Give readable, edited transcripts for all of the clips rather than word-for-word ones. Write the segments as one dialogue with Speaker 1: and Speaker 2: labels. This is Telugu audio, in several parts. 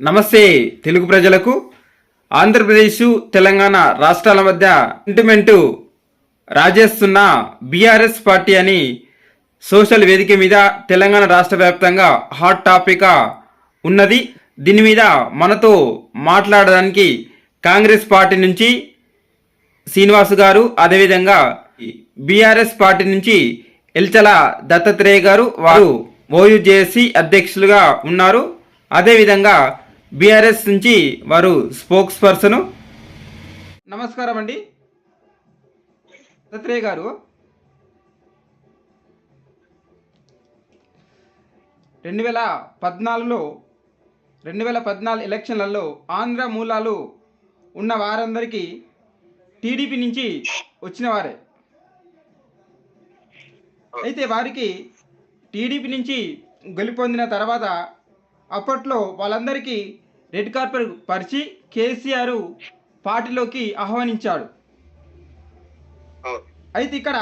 Speaker 1: నమస్తే తెలుగు ప్రజలకు. ఆంధ్రప్రదేశ్ తెలంగాణ రాష్ట్రాల మధ్య సెంటిమెంటు రాజేస్తున్న బీఆర్ఎస్ పార్టీ అని సోషల్ వేదిక మీద తెలంగాణ రాష్ట్ర వ్యాప్తంగా హాట్ టాపిక్ ఉన్నది. దీని మీద మనతో మాట్లాడడానికి కాంగ్రెస్ పార్టీ నుంచి శ్రీనివాస్ గారు, అదేవిధంగా బీఆర్ఎస్ పార్టీ నుంచి ఎల్చల దత్తాత్రేయ గారు, వారు ఓయూజేఏసీ అధ్యక్షులుగా ఉన్నారు. అదేవిధంగా బీఆర్ఎస్ నుంచి వారు స్పోక్స్ పర్సన్. నమస్కారం అండి దత్తాత్రేయ గారు. 2014 ఎలక్షన్లలో ఆంధ్ర మూలాలు ఉన్న వారందరికీ టీడీపీ నుంచి వచ్చిన వారే. అయితే వారికి టీడీపీ నుంచి గెలుపొందిన తర్వాత అప్పట్లో వాళ్ళందరికీ రెడ్ కార్పెట్ పరిచి కేసీఆర్ పార్టీలోకి ఆహ్వానించాడు. అయితే ఇక్కడ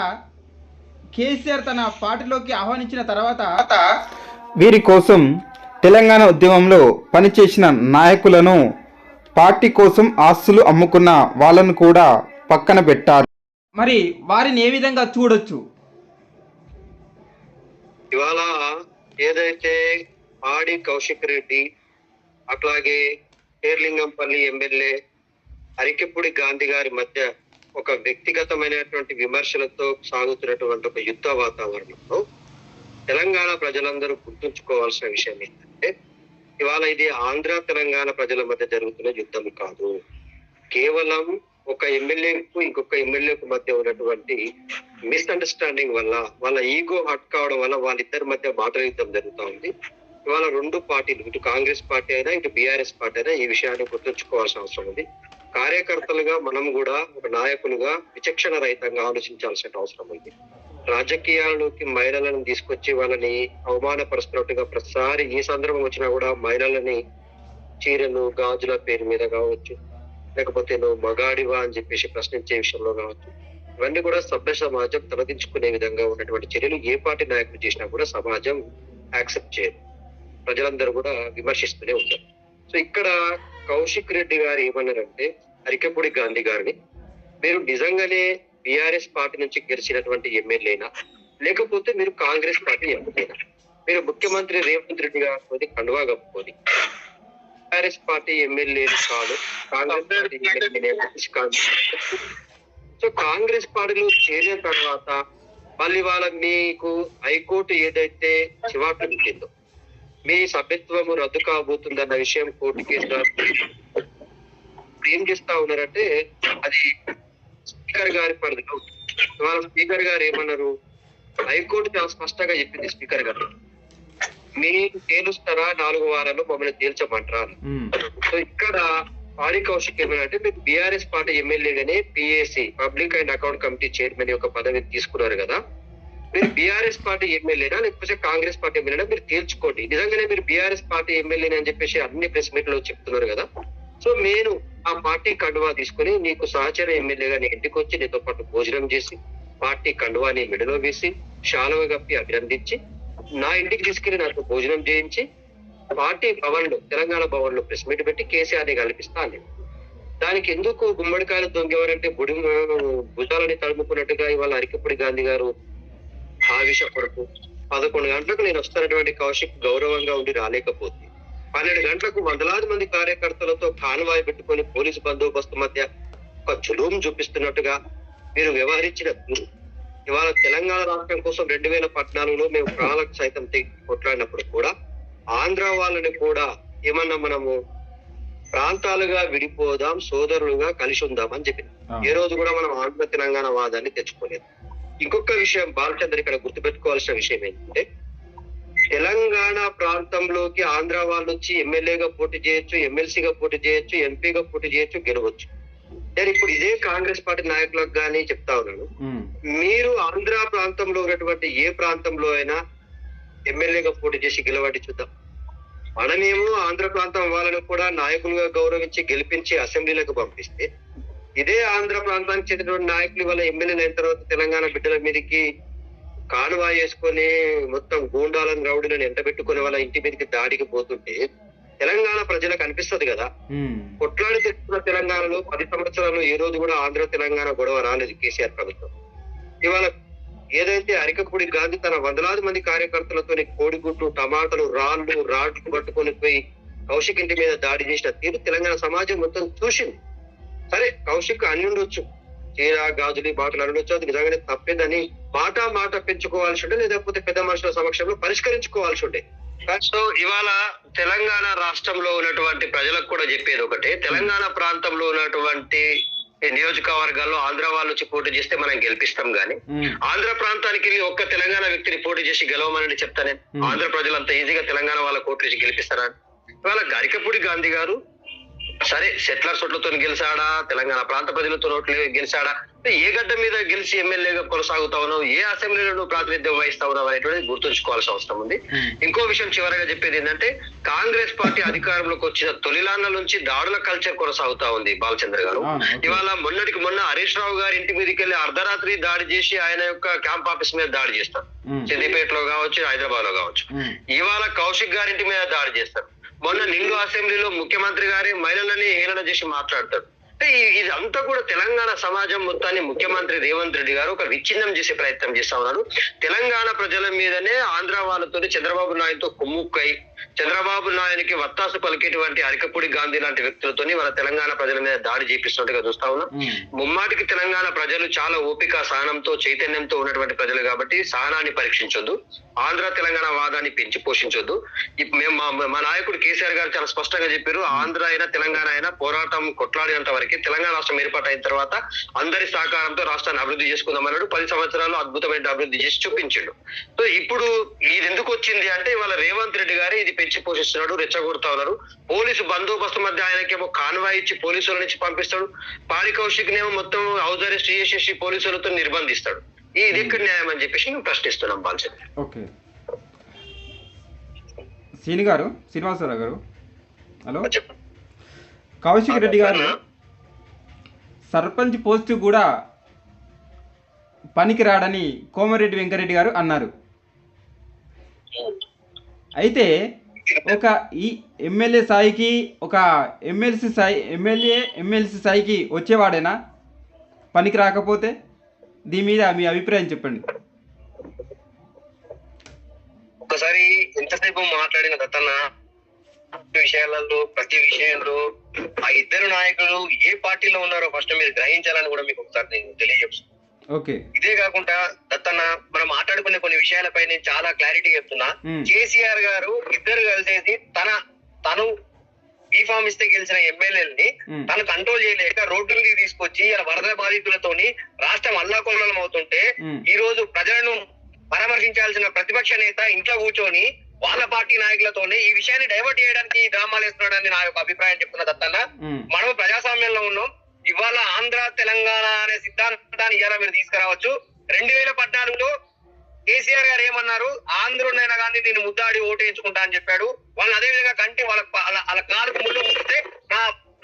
Speaker 1: కేసీఆర్ తన పార్టీలోకి ఆహ్వానించిన తర్వాత వీరి కోసం తెలంగాణ ఉద్యమంలో పనిచేసిన నాయకులను, పార్టీ కోసం ఆస్తులు అమ్ముకున్న వాళ్ళను కూడా పక్కన పెట్టారు. మరి వారిని ఏ విధంగా చూడొచ్చు?
Speaker 2: ఇవాళ ఏదైతే ఆడి కౌశిక్ రెడ్డి, అట్లాగే షేర్లింగంపల్లి ఎమ్మెల్యే అరికెప్పుడి గాంధీ గారి మధ్య ఒక వ్యక్తిగతమైనటువంటి విమర్శలతో సాగుతున్నటువంటి ఒక యుద్ధ వాతావరణంలో తెలంగాణ ప్రజలందరూ గుర్తుంచుకోవాల్సిన విషయం ఏంటంటే, ఇవాళ ఇది ఆంధ్ర తెలంగాణ ప్రజల మధ్య జరుగుతున్న యుద్ధం కాదు. కేవలం ఒక ఎమ్మెల్యేకు ఇంకొక ఎమ్మెల్యేకు మధ్య ఉన్నటువంటి మిస్అండర్స్టాండింగ్ వల్ల, వాళ్ళ ఈగో హట్ కావడం వల్ల వాళ్ళిద్దరి మధ్య మాటల యుద్ధం జరుగుతూ ఉంది. ఇవాళ రెండు పార్టీలు, ఇటు కాంగ్రెస్ పార్టీ అయినా ఇటు బీఆర్ఎస్ పార్టీ అయినా ఈ విషయాన్ని గుర్తుంచుకోవాల్సిన అవసరం ఉంది. కార్యకర్తలుగా మనం కూడా ఒక నాయకులుగా విచక్షణ రహితంగా ఆలోచించాల్సిన అవసరం ఉంది. రాజకీయాల్లోకి మహిళలను తీసుకొచ్చి వాళ్ళని అవమానపరుస్తున్నట్టుగా ప్రతిసారి ఏ సందర్భం వచ్చినా కూడా మహిళలని చీరలు గాజుల పేరు మీద కావచ్చు, లేకపోతే నువ్వు మగాడివా అని చెప్పేసి ప్రశ్నించే విషయంలో కావచ్చు, ఇవన్నీ కూడా సభ్య సమాజం తలదించుకునే విధంగా ఉన్నటువంటి చర్యలు ఏ పార్టీ నాయకులు చేసినా కూడా సమాజం యాక్సెప్ట్ చేయదు. ప్రజలందరూ కూడా విమర్శిస్తూనే ఉంటారు. సో ఇక్కడ కౌశిక్ రెడ్డి గారు ఏమన్నారంటే, అరికెప్పుడి గాంధీ గారిని, మీరు నిజంగానే బీఆర్ఎస్ పార్టీ నుంచి గెలిచినటువంటి ఎమ్మెల్యేనా, లేకపోతే మీరు కాంగ్రెస్ పార్టీ ఎమ్మెల్యేనా? మీరు ముఖ్యమంత్రి రేవంత్ రెడ్డి గారితో కండువా కప్పుకొని బీఆర్ఎస్ పార్టీ ఎమ్మెల్యే కాదు, కాంగ్రెస్ పార్టీ ఎమ్మెల్యే కాదు. సో కాంగ్రెస్ పార్టీలో చేరిన తర్వాత మళ్ళీ వాళ్ళ మీకు హైకోర్టు ఏదైతే చివాట్లు పెట్టిందో, మీ సభ్యత్వము రద్దు కాబోతుందన్న విషయం కోర్టు కేసు ఏం చేస్తా ఉన్నారంటే, అది స్పీకర్ గారి పరిధిలో. వాళ్ళ స్పీకర్ గారు ఏమన్నారు, హైకోర్టు చాలా స్పష్టంగా చెప్పింది స్పీకర్ గారు, మీరు తేలుస్తారా 4 వారాల్లో మమ్మల్ని తేల్చమంటారా. సో ఇక్కడ ఆడి కౌశిక్ ఏమన్నారంటే, మీకు బీఆర్ఎస్ పార్టీ ఎమ్మెల్యేగానే PAC public and account committee chairman యొక్క పదవిని తీసుకున్నారు కదా, మీరు బీఆర్ఎస్ పార్టీ ఎమ్మెల్యేనా లేకపోతే కాంగ్రెస్ పార్టీ ఎమ్మెల్యేనా మీరు తేల్చుకోండి. నిజంగానే మీరు బీఆర్ఎస్ పార్టీ ఎమ్మెల్యేనా అని చెప్పేసి అన్ని ప్రెస్ మీట్ లో చెప్తున్నారు కదా, సో నేను ఆ పార్టీ కండువా తీసుకుని నీకు సహచర ఎమ్మెల్యేగా నీ ఇంటికి వచ్చి నీతో పాటు భోజనం చేసి పార్టీ కండువాని మెడలో వేసి శాలువ కప్పి అభినందించి నా ఇంటికి తీసుకెళ్లి నాకు భోజనం చేయించి పార్టీ భవన్ లో, తెలంగాణ భవన్ లో ప్రెస్ మీట్ పెట్టి కేసీఆర్ ని కల్పిస్తాను. దానికి ఎందుకు గుమ్మడికాయలు దొంగేవారంటే భుజాలని తడుముకున్నట్టుగా ఇవాళ అరికెప్పుడి గాంధీ గారు ఆవిష కొరకు 11 గంటలకు నేను వస్తున్నటువంటి కౌశిక్ గౌరవంగా ఉండి రాలేకపోతే 12 గంటలకు వందలాది మంది కార్యకర్తలతో కాన్వాయ్ పెట్టుకొని పోలీసు బందోబస్తు మధ్య ఒక జులుం చూపిస్తున్నట్టుగా మీరు వ్యవహరించిన ఇవాళ తెలంగాణ రాష్ట్రం కోసం 2014లో మేము ప్రాణాలకు సైతం కొట్లాడినప్పుడు కూడా ఆంధ్ర వాళ్ళని కూడా ఏమన్నా మనము ప్రాంతాలుగా విడిపోదాం, సోదరులుగా కలిసి ఉందాం అని చెప్పింది. ఏ రోజు కూడా మనం ఆంధ్ర తెలంగాణ వాదాన్ని తెచ్చుకోలేదు. ఇంకొక విషయం బాలచంద్ర ఇక్కడ గుర్తుపెట్టుకోవాల్సిన విషయం ఏంటంటే, తెలంగాణ ప్రాంతంలోకి ఆంధ్ర వాళ్ళు వచ్చి ఎమ్మెల్యేగా పోటీ చేయొచ్చు, ఎమ్మెల్సీగా పోటీ చేయొచ్చు, ఎంపీగా పోటీ చేయొచ్చు, గెలవచ్చు. నేను ఇప్పుడు ఇదే కాంగ్రెస్ పార్టీ నాయకులకు కానీ చెప్తా ఉన్నాను, మీరు ఆంధ్ర ప్రాంతంలో ఉన్నటువంటి ఏ ప్రాంతంలో అయినా ఎమ్మెల్యేగా పోటీ చేసి గెలవండి చూద్దాం. మనమేమో ఆంధ్ర ప్రాంతం వాళ్ళని కూడా నాయకులుగా గౌరవించి గెలిపించి అసెంబ్లీలకు పంపిస్తే, ఇదే ఆంధ్ర ప్రాంతానికి చెందినటువంటి నాయకులు వల్ల ఎమ్మెల్యేలు అయిన తర్వాత తెలంగాణ బిడ్డల మీదకి కానువా వేసుకొని మొత్తం గూండాలను రౌడీలను ఎంటబెట్టుకునే వాళ్ళ ఇంటి మీదకి దాడికి పోతుంటే తెలంగాణ ప్రజలకు అనిపిస్తుంది కదా. కొట్లాడి తెచ్చుకున్న తెలంగాణలో 10 సంవత్సరాలు ఏ రోజు కూడా ఆంధ్ర తెలంగాణ గొడవ రాలేదు కేసీఆర్ ప్రభుత్వం. ఇవాళ ఏదైతే అరికపూడి గాంధీ తన వందలాది మంది కార్యకర్తలతో కోడిగుడ్లు, టమాటాలు, రాడ్లు పట్టుకొని పోయి కౌశిక్ ఇంటి మీద దాడి చేసిన తీరు తెలంగాణ సమాజం మొత్తం చూసింది. సరే, కౌశిక్ అన్ని ఉండొచ్చు, చీర గాజులు బాటలు అనొచ్చు, అది నిజంగానే తప్పేదని మాట పెంచుకోవాల్సి ఉండే, లేకపోతే పెద్ద మనుషుల సమక్షంలో పరిష్కరించుకోవాల్సి ఉండే. సో ఇవాళ తెలంగాణ రాష్ట్రంలో ఉన్నటువంటి ప్రజలకు కూడా చెప్పేది ఒకటే, తెలంగాణ ప్రాంతంలో ఉన్నటువంటి నియోజకవర్గాల్లో ఆంధ్ర వాళ్ళు వచ్చి పోటీ చేస్తే మనం గెలిపిస్తాం గానీ ఆంధ్ర ప్రాంతానికి వెళ్ళి ఒక్క తెలంగాణ వ్యక్తిని పోటీ చేసి గెలవమని చెప్తానే ఆంధ్ర ప్రజలంతా ఈజీగా తెలంగాణ వాళ్ళ కోట్లు చేసి గెలిపిస్తారా? ఇవాళ అరికపూడి గాంధీ గారు సరే సెటిలర్స్ ఓట్లతో గెలిచాడా, తెలంగాణ ప్రాంత ప్రజలతో ఓట్లు గెలిచాడా, ఏ గడ్డ మీద గెలిచి ఎమ్మెల్యేగా కొనసాగుతా ఉన్నావు, ఏ అసెంబ్లీలో నువ్వు ప్రాతినిధ్యం వహిస్తా ఉన్నావు అనేటువంటిది గుర్తుంచుకోవాల్సిన అవసరం ఉంది. ఇంకో విషయం చివరగా చెప్పేది ఏంటంటే, కాంగ్రెస్ పార్టీ అధికారంలోకి వచ్చిన తొలిలాండ్ల నుంచి దాడుల కల్చర్ కొనసాగుతా ఉంది బాలచంద్ర గారు. ఇవాళ మొన్నటికి మొన్న హరీష్ రావు గారి ఇంటి మీదకి వెళ్ళి అర్ధరాత్రి దాడి చేసి ఆయన యొక్క క్యాంప్ ఆఫీస్ మీద దాడి చేస్తారు, సిద్దిపేటలో కావచ్చు, హైదరాబాద్ లో కావచ్చు. ఇవాళ కౌశిక్ గారింటి మీద దాడి చేస్తారు. మొన్న నిండు అసెంబ్లీలో ముఖ్యమంత్రి గారి మహిళలని హేళన చేసి మాట్లాడతారు. ఇదంతా కూడా తెలంగాణ సమాజం మొత్తాన్ని ముఖ్యమంత్రి రేవంత్ రెడ్డి గారు ఒక విచ్ఛిన్నం చేసే ప్రయత్నం చేస్తా ఉన్నారు. తెలంగాణ ప్రజల మీదనే ఆంధ్ర వాళ్ళతో చంద్రబాబు నాయుడుతో కుమ్ముక్కై చంద్రబాబు నాయుడికి వత్తాసు పలికేటువంటి అరికపూడి గాంధీ లాంటి వ్యక్తులతో వాళ్ళ తెలంగాణ ప్రజల మీద దాడి చేపిస్తున్నట్టుగా చూస్తా ఉన్నాం. ముమ్మాటికి తెలంగాణ ప్రజలు చాలా ఓపిక, సహనంతో, చైతన్యంతో ఉన్నటువంటి ప్రజలు కాబట్టి సహనాన్ని పరీక్షించొద్దు, ఆంధ్ర తెలంగాణ వాదాన్ని పెంచి పోషించొద్దు. మేము మా నాయకుడు కేసీఆర్ గారు చాలా స్పష్టంగా చెప్పారు, ఆంధ్ర అయినా తెలంగాణ అయినా పోరాటం కొట్లాడినంత వరకు తెలంగాణ రాష్ట్రం ఏర్పాటు అయిన తర్వాత అందరి సహకారంతో రాష్ట్రాన్ని అభివృద్ధి చేసుకుందామన్నాడు. 10 సంవత్సరాలు అద్భుతమైన అభివృద్ధి చేసి చూపించాడు. సో ఇప్పుడు ఇది ఎందుకు వచ్చింది అంటే, ఇవాళ రేవంత్ రెడ్డి గారు ఇది పెంచి పోషిస్తున్నాడు, రెచ్చగొడతా ఉన్నారు. పోలీసు బందోబస్తు మధ్య ఆయనకేమో కాన్వాయ్ ఇచ్చి పోలీసుల నుంచి పంపిస్తాడు, పాడి కౌశిక్ నేమో మొత్తం హౌస్ అరెస్ట్ చేసేసి పోలీసులతో నిర్బంధిస్తాడు. ఇది ఎక్కడ న్యాయం అని చెప్పేసి మేము ప్రశ్నిస్తున్నాం బాలచంద్ర.
Speaker 1: ఓకే, శ్రీనివాసరావు గారు, హలో. కౌశిక్ రెడ్డి గారు సర్పంచ్ పోస్టు కూడా పనికిరాడని కోమరెడ్డి వెంకరెడ్డి గారు అన్నారు. అయితే ఒక ఈ ఎమ్మెల్యే స్థాయికి, ఒక ఎమ్మెల్సీ స్థాయికి వచ్చేవాడేనా పనికి రాకపోతే? దీని మీద మీ అభిప్రాయం చెప్పండి.
Speaker 2: ఒకసారి ఎంతసేపు మాట్లాడిన దత్తన్న విషయాలలో, ప్రతి విషయంలో ఆ ఇద్దరు నాయకులు ఏ పార్టీలో ఉన్నారో ఫస్ట్ మీరు గ్రహించాలని కూడా మీకు ఒకసారి నేను తెలియజేస్తాను.
Speaker 1: ఓకే,
Speaker 2: ఇదే కాకుండా దత్తన్న మనం మాట్లాడుకునే కొన్ని విషయాలపై నేను చాలా క్లారిటీ చెప్తున్నా. కేసీఆర్ గారు ఇద్దరు కలిసేసి తను బీఫామ్ ఇస్తే గెలిచిన ఎమ్మెల్యేలని తను కంట్రోల్ చేయలేక రోడ్డుకి తీసుకొచ్చి వరద బాధితులతోని రాష్ట్రం అల్లాకొల్లం అవుతుంటే ఈ రోజు ప్రజలను పరామర్శించాల్సిన ప్రతిపక్ష నేత ఇంట్లో కూర్చొని వాళ్ళ పార్టీ నాయకులతోనే ఈ విషయాన్ని డైవర్ట్ చేయడానికి డ్రామాలు వేస్తున్నాడని నా యొక్క అభిప్రాయం చెప్తున్నా దత్తన్న. మనం ప్రజాస్వామ్యంలో ఉన్నాం. ఇవాళ ఆంధ్ర తెలంగాణ అనే సిద్ధాంతాన్ని ఇవాళ మీరు తీసుకురావచ్చు. 2014లో కేసీఆర్ గారు ఏమన్నారు, ఆంధ్రుడైనా కానీ నేను ముద్దాడి ఓటేయించుకుంటా అని చెప్పాడు. వాళ్ళని అదే విధంగా కంటే వాళ్ళ కాలుకు ముళ్ళు ముగిస్తే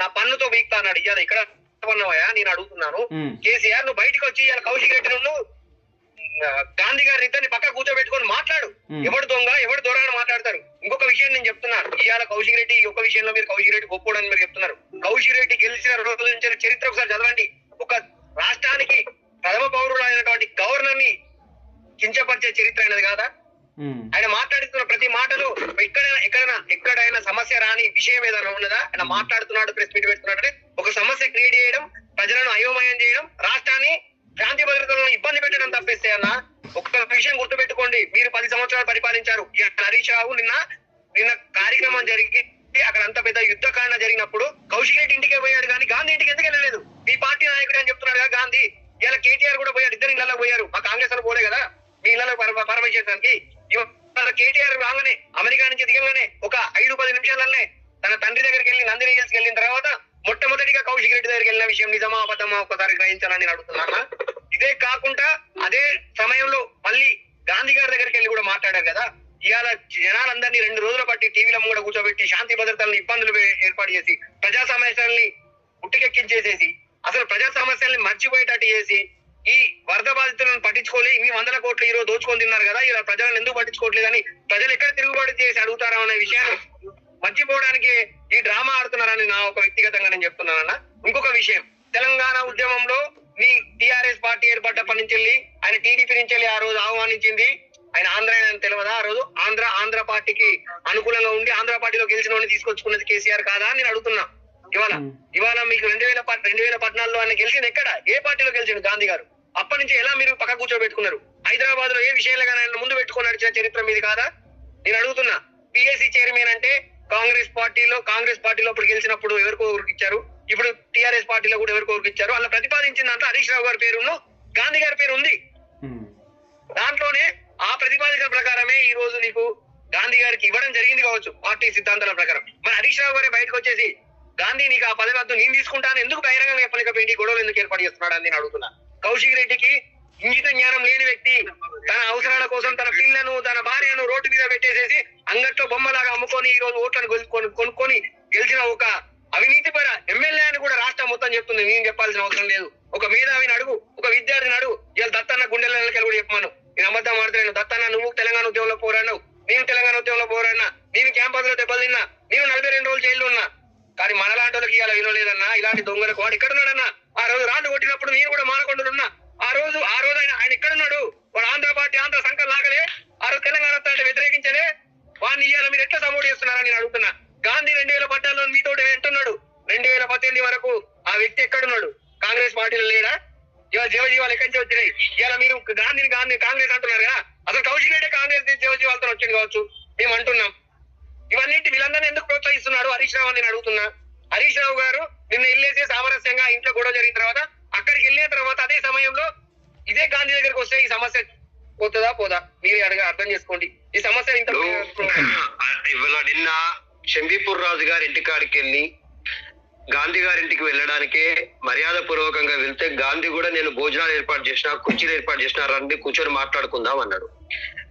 Speaker 2: నా పన్నుతో వీక్తా అన్నాడు. ఇవాళ ఇక్కడ పన్నవయ్యా నేను అడుగుతున్నాను, కేసీఆర్ నువ్వు బయటకు వచ్చి ఇలా కౌశిక్ రెడ్డి గాంధీ గారి ఇద్దరిని పక్క కూర్చోబెట్టుకొని మాట్లాడు. ఎవడు దొంగ ఎవడు దొరని మాట్లాడతారు. ఇంకొక విషయం నేను చెప్తున్నాను, ఇవాళ కౌశిక్ రెడ్డి ఒక విషయంలో మీరు కౌశిక్ రెడ్డి గొప్పోడని మీరు చెప్తున్నారు. కౌశిక్ రెడ్డి గెలిచిన రోజు నుంచి చరిత్ర ఒకసారి చదవండి. ఒక రాష్ట్రానికి ప్రథమ పౌరుడు అయినటువంటి గవర్నర్ ని కించపరిచే చరిత్ర అయినది కాదా? ఆయన మాట్లాడుతున్న ప్రతి మాటలు ఎక్కడైనా సమస్య రాని విషయం ఏదైనా ఉన్నదా? ఆయన మాట్లాడుతున్నాడు, ప్రెస్ మీట్ పెడుతున్నాడు, ఒక సమస్య క్రియేట్ చేయడం, ప్రజలను అయోమయం చేయడం, రాష్ట్రాన్ని శాంతి భద్రతలను ఇబ్బంది పెట్టడం తప్పేస్తే అన్న. ఒక్క విషయం గుర్తుపెట్టుకోండి, మీరు 10 సంవత్సరాలు పరిపాలించారు. హరీష్ రావు నిన్న కార్యక్రమం జరిగి అక్కడ అంత పెద్ద యుద్ధకాండ జరిగినప్పుడు కౌశిక్ రెడ్డి ఇంటికే పోయాడు కానీ గాంధీ ఇంటికి ఎందుకు వెళ్ళలేదు? మీ పార్టీ నాయకుడు అని చెప్తున్నాడు కదా గాంధీ. ఇలా కేటీఆర్ కూడా పోయాడు, ఇద్దరు ఇళ్లలో పోయారు. మా కాంగ్రెస్ అని పోలే కదా మీ ఇళ్లలో పరమేశ్వరానికి. ఇవాళ కేటీఆర్ రాగానే అమెరికా నుంచి దిగంగానే ఒక 5-10 నిమిషాలనే తన తండ్రి దగ్గరికి వెళ్ళి నందిని హిల్స్ వెళ్ళిన తర్వాత మొట్టమొదటిగా కౌశిక్ రెడ్డి దగ్గరికి వెళ్ళిన విషయం నిజమా అబద్ధమా ఒకసారి గ్రహించాలని నేను అడుగుతున్నాను. ఇదే కాకుండా అదే సమయంలో మళ్ళీ గాంధీ గారి దగ్గరికి వెళ్ళి కూడా మాట్లాడారు కదా. ఇవాళ జనాలందరినీ 2 రోజుల బట్టి టీవీల కూడా కూర్చోబెట్టి శాంతి భద్రతలను ఇబ్బందులు ఏర్పాటు చేసి ప్రజా సమస్యల్ని ఉట్టికెక్కించేసేసి అసలు ప్రజా సమస్యల్ని మర్చిపోయేటట్టు చేసి ఈ వరద బాధితులను పట్టించుకోలే, ఇవి 100 కోట్లు ఈరోజు దోచుకొని తిన్నారు కదా, ఇలా ప్రజలను ఎందుకు పట్టించుకోవట్లేదని ప్రజలు ఎక్కడ తిరుగుబాటు చేసి అడుగుతారా అనే విషయాన్ని మర్చిపోవడానికి ఈ డ్రామా ఆడుతున్నారని నా ఒక వ్యక్తిగతంగా నేను చెప్తున్నానన్న. ఇంకొక విషయం, తెలంగాణ ఉద్యమంలో మీ టిఆర్ఎస్ పార్టీ ఏర్పడ్డప్పటి నుంచి ఆయన టీడీపీ నుంచి ఆ రోజు ఆహ్వానించింది ఆయన ఆంధ్ర అని తెలియదా? ఆ రోజు ఆంధ్ర పార్టీకి అనుకూలంగా ఉండి ఆంధ్ర పార్టీలో గెలిచిన వాడిని తీసుకొచ్చుకున్నది కేసీఆర్ కాదా అని నేను అడుగుతున్నా. ఇవాళ మీకు 2014లో ఆయన గెలిచింది ఎక్కడ? ఏ పార్టీలో గెలిచిండు గాంధీ గారు? అప్పటి నుంచి ఎలా మీరు పక్క కూర్చోబెట్టుకున్నారు? హైదరాబాద్ లో ఏ విషయాలుగా ఆయన ముందు పెట్టుకుని నడిచిన చరిత్ర మీది కాదా? నేను అడుగుతున్నా. పిఎస్సి చైర్మన్ అంటే కాంగ్రెస్ పార్టీలో అప్పుడు గెలిచినప్పుడు ఎవరికో ఇచ్చారు, ఇప్పుడు టిఆర్ఎస్ పార్టీలో కూడా ఎవరికో ఇచ్చారు. అలా ప్రతిపాదించిన దాంట్లో హరీష్ రావు గారి పేరును గాంధీ గారి పేరు ఉంది. దాంట్లోనే ఆ ప్రతిపాదించిన ప్రకారమే ఈ రోజు నీకు గాంధీ గారికి ఇవ్వడం జరిగింది కావచ్చు పార్టీ సిద్ధాంతాల ప్రకారం. మరి హరీష్ రావు గారే బయటకు వచ్చేసి గాంధీ నీకు ఆ పదవి వద్దు, నేను తీసుకుంటాను ఎందుకు బహిరంగంగా చెప్పలేకపోయింది, గొడవలు ఎందుకు ఏర్పాటు చేస్తున్నాడు అని నేను అడుగుతున్నా. కౌశిక్ రెడ్డికి ఇంగిత జ్ఞానం లేని వ్యక్తి తన అవసరాల కోసం తన పిల్లను తన భార్యను రోడ్డు మీద పెట్టేసేసి అంగట్లో బొమ్మలాగా అమ్ముకొని ఈ రోజు ఓట్లను కొనుక్కొని గెలిచిన ఒక అవినీతిపర ఎమ్మెల్యే అని కూడా రాష్ట్రం మొత్తం చెప్తుంది. నేను చెప్పాల్సిన అవసరం లేదు. ఒక మేధావిని అడుగు, ఒక విద్యార్థిని అడుగు. ఇలా దత్తన్న గుండెల కూడా చెప్పమను. నేను అబద్ధం ఆడుతున్నాను. దత్తన్న నువ్వు తెలంగాణ ఉద్యమంలో పోరాడినావు, నేను తెలంగాణ ఉద్యమంలో పోరాడినా, నేను క్యాంపస్ లో దెబ్బలు తిన్నా, నేను 42 రోజులు జైల్లో ఉన్నా. కానీ మనలాంటి వాళ్ళకి ఇలా విలువ లేదన్నా. ఇలాంటి దొంగలకు వాడు ఎక్కడున్నాడన్నా? ఆ రోజు రాళ్ళు కొట్టినప్పుడు నేను కూడా మానకొండలున్నా. ఆ రోజు ఆయన ఎక్కడున్నాడు? వాడు ఆంధ్ర పార్టీ ఆంధ్ర సంఖ్య లాగలే, ఆ రోజు తెలంగాణ అంటే వ్యతిరేకించలే. వాడిని ఇవాళ మీరు ఎట్లా సపోర్ట్ చేస్తున్నారని నేను అడుగుతున్నా. గాంధీ 2014లో మీతో ఎంటున్నాడు, 2018 వరకు ఆ వ్యక్తి ఎక్కడున్నాడు? కాంగ్రెస్ పార్టీలో లేడా? ఇవాళ జీవజీవాలు ఎక్కడి నుంచి వచ్చినాయి? ఇవాళ మీరు గాంధీని కాంగ్రెస్ అంటున్నారు కదా, అసలు కౌశిక్ రెడ్డి కాంగ్రెస్ జీవజీవాలతో వచ్చింది కావచ్చు మేము అంటున్నాం. ఇవన్నిటి వీళ్ళందరినీ ఎందుకు ప్రోత్సహిస్తున్నాడు హరీష్ రావు అని నేను అడుగుతున్నా. హరీష్ రావు గారు నిన్న వెళ్ళేసి సామరస్యంగా ఇంట్లో గొడవ జరిగిన తర్వాత అక్కడికి వెళ్ళిన తర్వాత అదే సమయంలో ఇదే గాంధీ దగ్గరికి వస్తే ఈ సమస్య పోతుందా పోదా? మీరే అర్థం చేసుకోండి. ఈ సమస్య ఇంత
Speaker 3: ఇవాళ నిన్న షంబీపూర్ రాజు గారి ఇంటికాడికి వెళ్ళి గాంధీ గారి ఇంటికి వెళ్ళడానికే మర్యాద పూర్వకంగా వెళ్తే గాంధీ కూడా నేను భోజనాలు ఏర్పాటు చేసిన, కుర్చీలు ఏర్పాటు చేసిన, రండి కూర్చొని మాట్లాడుకుందాం అన్నాడు.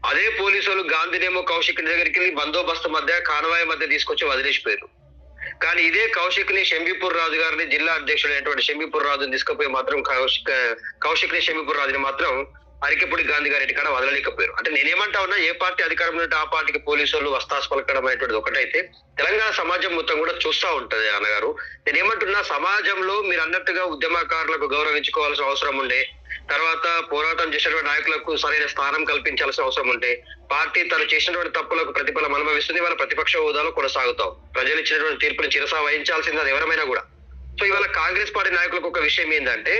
Speaker 3: అదే పోలీసులు గాంధీనేమో కౌశిక్ దగ్గరికి వెళ్ళి బందోబస్తు మధ్య కాన్వాయ్ మధ్య తీసుకొచ్చి వదిలేసిపోయారు. కానీ ఇదే కౌశిక్ ని షంబీపూర్ రాజు గారిని జిల్లా అధ్యక్షుడైనటువంటి షంబీపూర్ రాజుని తీసుకుపోయి మాత్రం కౌశిక్ ని షంబీపూర్ రాజుని మాత్రం అరికెపూడి గాంధీ గారి ఇంటికాడ వదలలేకపోయారు. అంటే నేనేమంటా ఉన్నా, ఏ పార్టీ అధికారంలో ఉంటే ఆ పార్టీకి పోలీసులు వస్తాసు పలకడం అనేటువంటిది ఒకటైతే తెలంగాణ సమాజం మొత్తం కూడా చూస్తూ ఉంటది అన్నగారు. నేనేమంటున్నా, సమాజంలో మీరు అన్నట్టుగా ఉద్యమకారులకు గౌరవించుకోవాల్సిన అవసరం ఉండే, తర్వాత పోరాటం చేసినటువంటి నాయకులకు సరైన స్థానం కల్పించాల్సిన అవసరం ఉంటే, పార్టీ తను చేసినటువంటి తప్పులకు ప్రతిఫలం అనుభవిస్తుంది. వాళ్ళ ప్రతిపక్ష హోదాలో కొనసాగుతాం. ప్రజలు ఇచ్చినటువంటి తీర్పుని చిరసా వహించాల్సింది అది ఎవరైనా కూడా. సో ఇవాళ కాంగ్రెస్ పార్టీ నాయకులకు ఒక విషయం ఏంటంటే,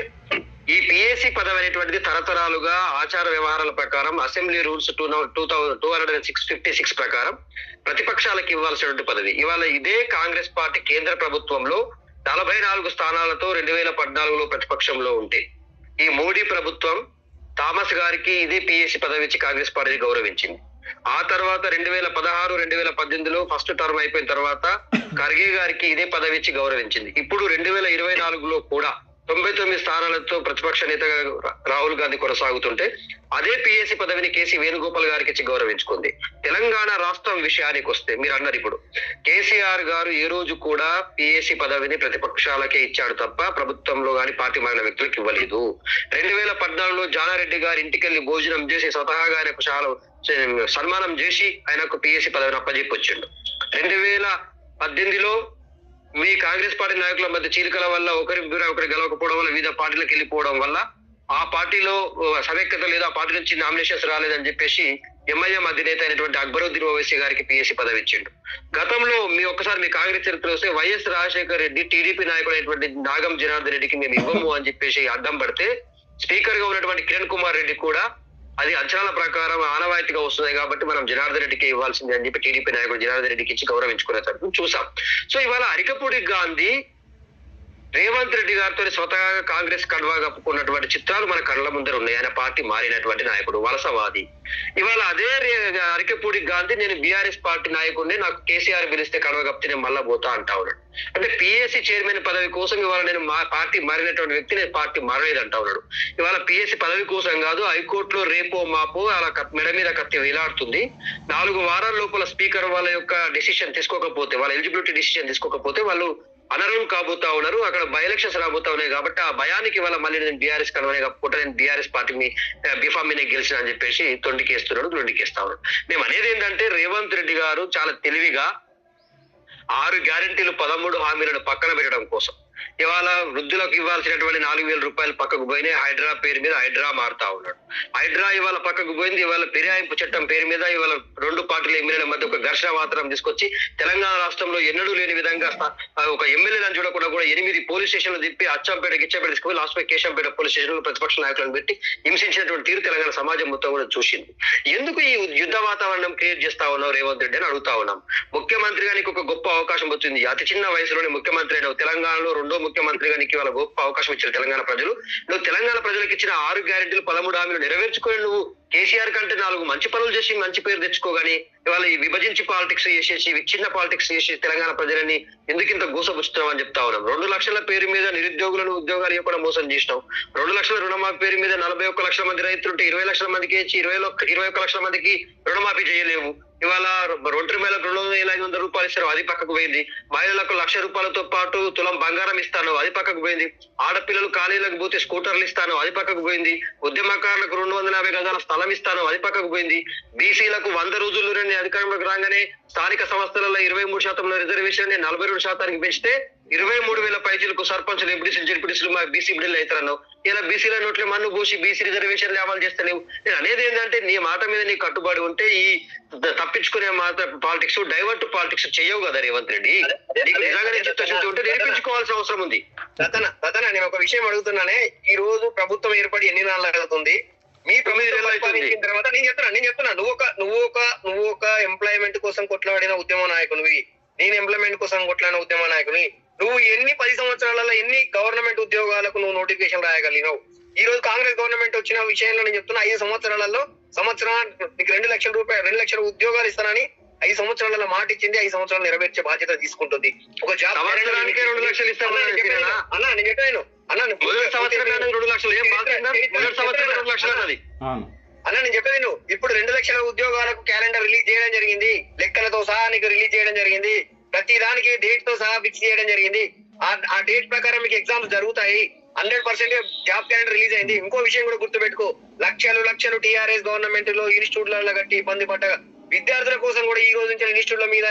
Speaker 3: ఈ పిఎస్సి పదవి అనేటువంటిది తరతరాలుగా ఆచార వ్యవహారాల ప్రకారం అసెంబ్లీ రూల్స్ 256 ప్రకారం ప్రతిపక్షాలకు ఇవ్వాల్సినటువంటి పదవి. ఇవాళ ఇదే కాంగ్రెస్ పార్టీ కేంద్ర ప్రభుత్వంలో 44 స్థానాలతో 2014లో ప్రతిపక్షంలో ఉంటే, ఈ మోడీ ప్రభుత్వం థామస్ గారికి ఇదే పిఎస్సి పదవి ఇచ్చి కాంగ్రెస్ పార్టీని గౌరవించింది. ఆ తర్వాత 2016, 2018లో ఫస్ట్ టర్మ్ అయిపోయిన తర్వాత ఖర్గే గారికి ఇదే పదవి ఇచ్చి గౌరవించింది. ఇప్పుడు 2024లో కూడా 99 స్థానాలతో ప్రతిపక్ష నేతగా రాహుల్ గాంధీ కొనసాగుతుంటే అదే పిఎస్సి పదవిని కేసీ వేణుగోపాల్ గారికి ఇచ్చి గౌరవించుకుంది. తెలంగాణ రాష్ట్రం విషయానికి వస్తే మీరు అన్నారు ఇప్పుడు, కేసీఆర్ గారు ఏ రోజు కూడా పిఎస్సి పదవిని ప్రతిపక్షాలకే ఇచ్చాడు తప్ప ప్రభుత్వంలో గాని పార్టీ మారిన వ్యక్తులకు ఇవ్వలేదు. 2014లో జానారెడ్డి గారి ఇంటికెళ్లి భోజనం చేసి స్వతహాగా ఆయనకు చాలా సన్మానం చేసి ఆయనకు పిఎస్సి పదవిని అప్పజెప్పి వచ్చిండు. 2018లో మీ కాంగ్రెస్ పార్టీ నాయకుల మధ్య చీలికల వల్ల ఒకరి గెలవకపోవడం వల్ల వివిధ పార్టీలకు వెళ్ళిపోవడం వల్ల ఆ పార్టీలో సమైక్యత లేదు, ఆ పార్టీ నుంచి నామినేషన్స్ రాలేదని చెప్పేసి ఎంఐఎం అధినేత అయినటువంటి అక్బరుద్దీన్ ఓవైసీ గారికి పిఎస్సి పదవి ఇచ్చిండు. గతంలో ఒక్కసారి మీ కాంగ్రెస్ చరిత్ర వస్తే వైఎస్ రాజశేఖర్ రెడ్డి టీడీపీ నాయకుడు అయినటువంటి నాగం జనార్దన్ రెడ్డికి మేము ఇవ్వము అని చెప్పేసి అడ్డం పడితే స్పీకర్ గా ఉన్నటువంటి కిరణ్ కుమార్ రెడ్డి కూడా అది అంచనాల ప్రకారం ఆనవాయితీగా వస్తుంది కాబట్టి మనం జనార్దన్ రెడ్డికి ఇవ్వాల్సింది అని చెప్పి టీడీపీ నాయకుడు జనార్దన్ రెడ్డికి ఇచ్చి గౌరవించుకునే తరపు చూసాం. సో ఇవాళ అరికపూడి గాంధీ రేవంత్ రెడ్డి గారితో స్వతహాగా కాంగ్రెస్ కండువా కప్పుకున్నటువంటి చిత్రాలు మన కళ్ళ ముందర ఉన్నాయి. ఆయన పార్టీ మారినటువంటి నాయకుడు, వలసవాది. ఇవాళ అదే అరికపూడి గాంధీ నేను బీఆర్ఎస్ పార్టీ నాయకుడిని, నాకు కేసీఆర్ పిలిస్తే కండువా కప్పితే నేను మళ్ళా పోతా అంటా ఉన్నాడు. అంటే పిఎస్సి చైర్మన్ పదవి కోసం ఇవాళ నేను మా పార్టీ మారినటువంటి వ్యక్తి నేను పార్టీ మారలేదు అంటా ఉన్నాడు. ఇవాళ పిఎస్సి పదవి కోసం కాదు, హైకోర్టులో రేపో మాపో అలా మెడ మీద కత్తి వేలాడుతుంది. 4 వారాల లోపల స్పీకర్ వాళ్ళ యొక్క డెసిషన్ తీసుకోకపోతే, వాళ్ళ ఎలిజిబిలిటీ డెసిషన్ తీసుకోకపోతే వాళ్ళు అనర్హులు కాబోతా ఉన్నారు. అక్కడ బై ఎలక్షన్స్ రాబోతా ఉన్నాయి కాబట్టి ఆ భయానికి వల్ల మళ్ళీ నేను బీఆర్ఎస్ కనువనే కాకపోతే నేను బీఆర్ఎస్ పార్టీని బిఫామ్ మీద గెలిచిన అని చెప్పేసి తొండికేస్తా ఉన్నాడు. మేము అనేది ఏంటంటే రేవంత్ రెడ్డి గారు చాలా తెలివిగా 6 గ్యారెంటీలు 13 హామీలను పక్కన పెట్టడం కోసం ఇవాళ వృద్ధులకు ఇవ్వాల్సినటువంటి 4,000 రూపాయలు పక్కకు పోయినాయి. హైడ్రా పేరు మీద హైడ్రా మారుతా ఉన్నాడు. హైడ్రా ఇవాళ పక్కకు పోయింది. ఇవాళ ఫిరాయింపు చట్టం పేరు మీద ఇవాళ 2 పార్టీల ఎమ్మెల్యేల మధ్య ఒక ఘర్షణ వాతావరణం తీసుకొచ్చి తెలంగాణ రాష్ట్రంలో ఎన్నడూ లేని విధంగా ఒక ఎమ్మెల్యేలను చూడకుండా కూడా 8 పోలీస్ స్టేషన్లు తిప్పి అచ్చంపేట గిచ్చంపేట తీసుకుని లాస్ట్ పై కేశంపేట పోలీస్ స్టేషన్ లో ప్రతిపక్ష నాయకులను పెట్టి హింసించినటువంటి తీరు తెలంగాణ సమాజం మొత్తం కూడా చూసింది. ఎందుకు ఈ యుద్ధ వాతావరణం క్రియేట్ చేస్తా ఉన్నావు రేవంత్ రెడ్డి అని అడుగుతా ఉన్నాం. ముఖ్యమంత్రిగా నీకు ఒక గొప్ప అవకాశం వచ్చింది. అతి చిన్న వయసులోనే ముఖ్యమంత్రి అయినావు. తెలంగాణలో 2వ ముఖ్యమంత్రిగా నీకు వాళ్ళ గొప్ప అవకాశం ఇచ్చారు తెలంగాణ ప్రజలు. నువ్వు తెలంగాణ ప్రజలకు ఇచ్చిన 6 గ్యారెంటీలు 13 హామీలు నెరవేర్చుకొని నువ్వు కేసీఆర్ కంటే 4 మంచి పనులు చేసి మంచి పేరు తెచ్చుకోగాని ఇవాళ ఈ విభజించి పాలిటిక్స్ చేసేసి చిన్న పాలిటిక్స్ చేసి తెలంగాణ ప్రజలని ఎందుకింత గూసపుచ్చుతున్నావు అని చెప్తా ఉన్నాం. 2 లక్షల పేరు మీద నిరుద్యోగులను ఉద్యోగాలు ఇవ్వకుండా మోసం చేసినావు. 2 లక్షల రుణమాఫీ పేరు మీద 41 లక్షల మంది రైతులుంటే 20 లక్షల మందికి ఇచ్చి 21 లక్షల మందికి రుణమాఫీ చేయలేవు. ఇవాళ ఒంటరి మహిళలకు 2,500 రూపాయలు ఇస్తారు, అది పక్కకు పోయింది. మహిళలకు 1,00,000 రూపాయలతో పాటు తులం బంగారం ఇస్తాను, అది పక్కకు పోయింది. ఆడపిల్లలు కాలేజీలకు పోతే స్కూటర్లు ఇస్తాను, అది పక్కకు పోయింది. ఉద్యమకారులకు 250 గజాల స్థలం ఇస్తాను, అది పక్కకు పోయింది. బీసీలకు 100 రోజుల్లోనే అధికారంలోకి రాగానే స్థానిక సంస్థలలో 23% రిజర్వేషన్ 42% పెంచితే 23,000 పైచీలకు సర్పంచులు ఎంపీడీసీలు జెడ్పీడీసీలు మా బీసీ బిడ్డలు అవుతారన్నావు. ఇలా బీసీల నోట్లే మన్ను పోసి బీసీ రిజర్వేషన్లు అమలు చేస్తలేవు. నేను అనేది ఏంటంటే నీ మాట మీద నీ కట్టుబడి ఉంటే ఈ తప్పించుకునే మాట పాలిటిక్స్ డైవర్ట్ పాలిటిక్స్ చెయ్యవు కదా రేవంత్ రెడ్డి. నీకు నిజంగానే చిత్తశుద్ధి ఉంటే నేర్పించుకోవాల్సిన అవసరం ఉంది.
Speaker 4: రతన నేను ఒక విషయం అడుగుతున్నానే, ఈ రోజు ప్రభుత్వం ఏర్పడి ఎన్ని నెలలు అవుతుంది? మీ 9 నెలలు అయిపోయిన తర్వాత నేను చెప్తున్నా నువ్వు ఒక ఎంప్లాయ్మెంట్ కోసం కొట్లాడిన ఉద్యమ నాయకునివి, నేను ఎంప్లాయ్మెంట్ కోసం కొట్లాడిన ఉద్యమ నాయకుని. నువ్వు 10 సంవత్సరాలలో ఎన్ని గవర్నమెంట్ ఉద్యోగాలకు నువ్వు నోటిఫికేషన్ రాయగలిగినావు? ఈ రోజు కాంగ్రెస్ గవర్నమెంట్ వచ్చిన విషయంలో నేను చెప్తున్నా 5 సంవత్సరాలలో నీకు 2 లక్షల రూపాయలు 2 లక్షల ఉద్యోగాలు ఇస్తానని 5 సంవత్సరాల మాట ఇచ్చింది. 5 సంవత్సరాలు నెరవేర్చే బాధ్యత తీసుకుంటుంది. ఒక జాబ్
Speaker 3: 2 లక్షలు ఇస్తాను
Speaker 4: అన్నా నేను చెప్పాను అన్నా నేను చెప్పేది నువ్వు ఇప్పుడు 2 లక్షల ఉద్యోగాలకు క్యాలెండర్ రిలీజ్ చేయడం జరిగింది. లెక్కలతో సహా నీకు రిలీజ్ చేయడం జరిగింది. ప్రతి దానికి డేట్ తో సహా ఫిక్స్ చేయడం జరిగింది. ఆ డేట్ ప్రకారం మీకు ఎగ్జామ్స్ జరుగుతాయి. 100% జాబ్ క్యాలెండర్ రిలీజ్ అయింది. ఇంకో విషయం కూడా గుర్తుపెట్టుకో, లక్షలు టీఆర్ఎస్ గవర్నమెంట్ లో ఇన్స్టిట్యూట్లలో కట్టి ఇబ్బంది పడ్డ విద్యార్థుల కోసం కూడా ఈ రోజు నుంచి ఇన్స్టిట్యూట్ల మీద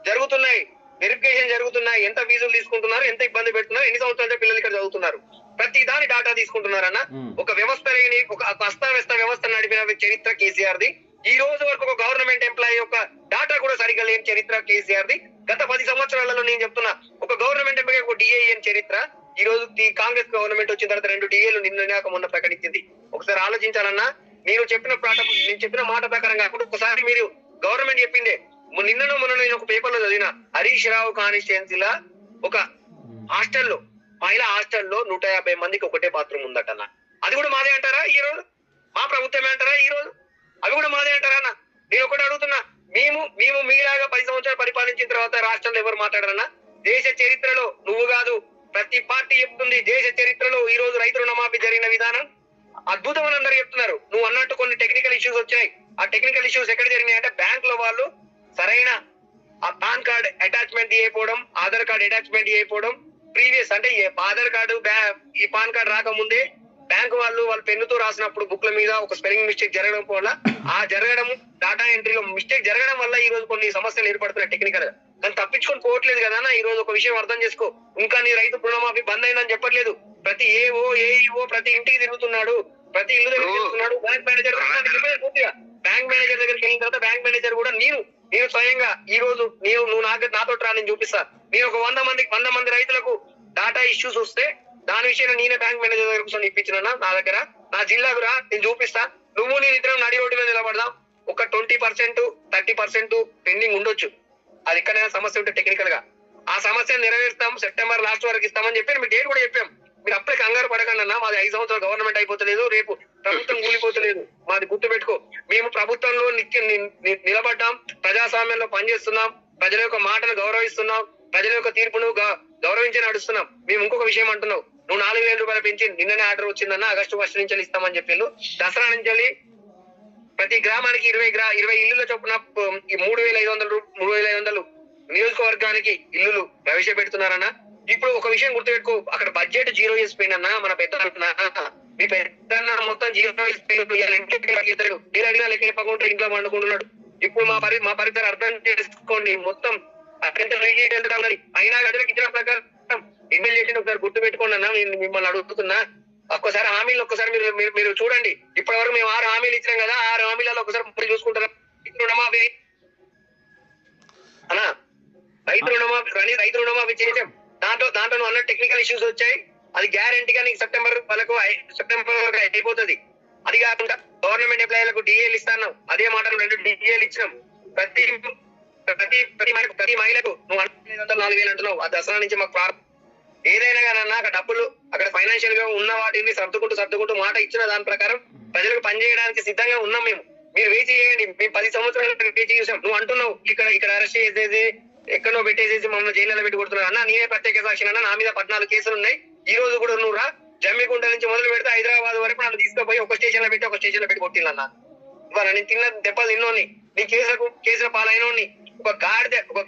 Speaker 4: జరుగుతున్నాయి, వెరిఫికేషన్ జరుగుతున్నాయి. ఎంత ఫీజులు తీసుకుంటున్నారు, ఎంత ఇబ్బంది పెడుతున్నారు, ఎన్ని సంవత్సరాల పిల్లలు ఇక్కడ చదువుతున్నారు, ప్రతి దాని డాటా తీసుకుంటున్నారన్న. ఒక వ్యవస్థ లేని ఒక అస్తవ్యస్త వ్యవస్థ నడిపిన చరిత్ర కేసీఆర్ ది. ఈ రోజు వరకు ఒక గవర్నమెంట్ ఎంప్లాయీ యొక్క డాటా కూడా సరిగ్గా లేని చరిత్ర కేసీఆర్ ది. గత 10 సంవత్సరాలలో నేను చెప్తున్నా ఒక గవర్నమెంట్ ఎంప్లాయీ ఒక డిఐఎన్ చరిత్ర. ఈ రోజు కాంగ్రెస్ గవర్నమెంట్ వచ్చిన తర్వాత 2 డిఏలు నిన్న మొన్న ప్రకటించింది. ఒకసారి ఆలోచించాలన్నా. నేను చెప్పిన మాట ప్రకారం కాకుండా ఒకసారి మీరు గవర్నమెంట్ చెప్పిందే నిన్ననో మొన్న నేను ఒక పేపర్ లో చదివిన, హరీష్ రావు కాన్స్టిట్యుయెన్సీలో ఒక హాస్టల్లో మహిళా హాస్టల్లో 150 మందికి ఒకటే బాత్రూమ్ ఉందటన్నా. అది కూడా మాదే అంటారా? ఈ రోజు మా ప్రభుత్వమే అంటారా? ఈ రోజు అవి కూడా మాదే అంటారా అన్న? నేను ఒకటి అడుగుతున్నా, మేము మీలాగా 10 సంవత్సరాలు పరిపాలించిన తర్వాత రాష్ట్రంలో ఎవరు మాట్లాడారన్నా? దేశ చరిత్రలో నువ్వు కాదు ప్రతి పార్టీ చెప్తుంది, దేశ చరిత్రలో ఈ రోజు రైతు రుణమాఫీ జరిగిన విధానం అద్భుతం అని అందరూ చెప్తున్నారు. నువ్వు అన్నట్టు కొన్ని టెక్నికల్ ఇష్యూస్ వచ్చాయి. ఆ టెక్నికల్ ఇష్యూస్ ఎక్కడ జరిగినాయి అంటే బ్యాంక్ లో వాళ్ళు సరైన ఆ పాన్ కార్డ్ అటాచ్మెంట్ చేయకపోవడం, ఆధార్ కార్డ్ అటాచ్మెంట్ చేయకపోవడం, ప్రీవియస్ అంటే ఆధార్ కార్డు ఈ పాన్ కార్డ్ రాకముందే బ్యాంక్ వాళ్ళు పెన్నుతో రాసినప్పుడు బుక్ల మీద ఒక స్పెల్లింగ్ మిస్టేక్ జరగడం వల్ల డాటా ఎంట్రీలో మిస్టేక్ జరగడం వల్ల ఈ రోజు కొన్ని సమస్యలు ఏర్పడుతున్నాయి టెక్నికల్ గా. కానీ తప్పించుకొని పోవట్లేదు కదా అన్న. ఈ రోజు ఒక విషయం అర్థం చేసుకో, ఇంకా నీ రైతు రుణమాఫీ బంద్ అయిందని చెప్పట్లేదు. ప్రతి ఏఈఓ ప్రతి ఇంటికి తిరుగుతున్నాడు, ప్రతి ఇల్లు దగ్గర తిరుగుతున్నాడు. బ్యాంక్ మేనేజర్ దగ్గరికి వెళ్ళిన తర్వాత బ్యాంక్ మేనేజర్ కూడా నేను స్వయంగా ఈ రోజు నువ్వు నాతో రా, నేను చూపిస్తా. నేను ఒక 100 మంది రైతులకు డాటా ఇష్యూస్ వస్తే దాని విషయంలో నేనే బ్యాంక్ మేనేజర్ దగ్గర కూర్చొని ఇప్పించిన నా దగ్గర నా జిల్లాకు రా, నేను చూపిస్తా. నువ్వు నేను ఇద్దరం నడి రోడ్డు మీద నిలబడదాం. ఒక 20% 30% పెండింగ్ ఉండొచ్చు. అది ఎక్కడైనా సమస్య ఉంటే టెక్నికల్ గా ఆ సమస్యను నెరవేరుస్తాం, సెప్టెంబర్ లాస్ట్ వరకు ఇస్తామని చెప్పి మీ డేట్ కూడా చెప్పాం. మీరు అప్పుడే కంగారు పడకండి అన్న. మాది 5 సంవత్సరాలు గవర్నమెంట్ అయిపోతలేదు, రేపు ప్రభుత్వం కూలిపోతలేదు. మాది గుర్తు పెట్టుకో, మేము ప్రభుత్వంలో నిలబడ్డాం, ప్రజాస్వామ్యంలో పనిచేస్తున్నాం, ప్రజల యొక్క మాటను గౌరవిస్తున్నాం, ప్రజల యొక్క తీర్పును గౌరవించి నడుస్తున్నాం. మేము ఇంకొక విషయం అంటున్నావు, నువ్వు 4,000 రూపాయలు పెంచి నిన్ననే ఆర్డర్ వచ్చిందన్న, ఆగస్టు 1 నుంచి ఇస్తామని చెప్పి దసరా నుంచి ప్రతి గ్రామానికి 20 ఇల్లుల చొప్పున 3,500 నియోజకవర్గానికి ఇల్లులు ప్రవేశపెడుతున్నారన్న. ఇప్పుడు ఒక విషయం గుర్తుపెట్టుకో, అక్కడ బడ్జెట్ 0 చేసిపోయిందన్న. మన మీ పెద్ద మొత్తం 0 చేసిపోయినాడు. మీరు అడిగినా లెక్క చెప్పకుండా ఇంట్లో వండుకుంటున్నాడు. ఇప్పుడు మా పరిస్థితి అర్థం చేసుకోండి. మొత్తం అటెండర్ రిలీజ్ చేయడం ఉన్నది. అయినా గదులకు ఇచ్చిన ప్రకారం ఎమ్మెల్యే చేసిన ఒకసారి గుర్తు పెట్టుకోండి అన్న. నేను మిమ్మల్ని అడుగుతున్నా, ఒక్కసారి హామీలు ఒక్కసారి మీరు చూడండి. ఇప్పటి వరకు మేము 6 హామీలు ఇచ్చినాం కదా, 6 హామీలలో ఒకసారి ముప్పై చూసుకుంటారా? రుణమాఫీ అన్నా, రైతు రుణమాఫీ చేసాం. దాంట్లో నువ్వు అన్న టెక్నికల్ ఇష్యూస్ వచ్చాయి. అది గ్యారంటీగా నీకు సెప్టెంబర్ వరకు అయిపోతుంది. అది కాకుండా గవర్నమెంట్ ఎంప్లాయీలకు డిఏలు ఇస్తాను, అదే మాట 2 డిఏలు ఇచ్చినాం. ప్రతి మహిళకు నువ్వు 4,000 అంటున్నావు. ఆ దసరా నుంచి మాకు ఏదైనా కానీ అక్కడ డబ్బులు అక్కడ ఫైనాన్షియల్ గా ఉన్న వాటిని సర్దుకుంటూ మాట ఇచ్చిన దాని ప్రకారం ప్రజలకు పనిచేయడానికి సిద్ధంగా ఉన్నాం మేము. మీరు వేచి చేయండి. మేము 10 సంవత్సరాలు వేచి చూసాం. నువ్వు అంటున్నావు ఇక్కడ అరెస్ట్ చేసేసి ఎక్కడో పెట్టేసేసి మమ్మల్ని జైల్లో పెట్టి కొడుతున్నావు అన్న. నేనే ప్రత్యేక సాక్షి అన్న. నా మీద 14 కేసులు ఉన్నాయి. ఈ రోజు కూడా నువ్వు రా, జమ్మికుంట నుంచి మొదలు పెడితే హైదరాబాద్ వరకు నన్ను తీసుకుపోయి ఒక స్టేషన్ లో పెట్టి కొట్టిందన్న. ఇవాళ నేను తిన్న దెబ్బలు తిన్నోని, నీ కేసుల పాలైనోని, ఒక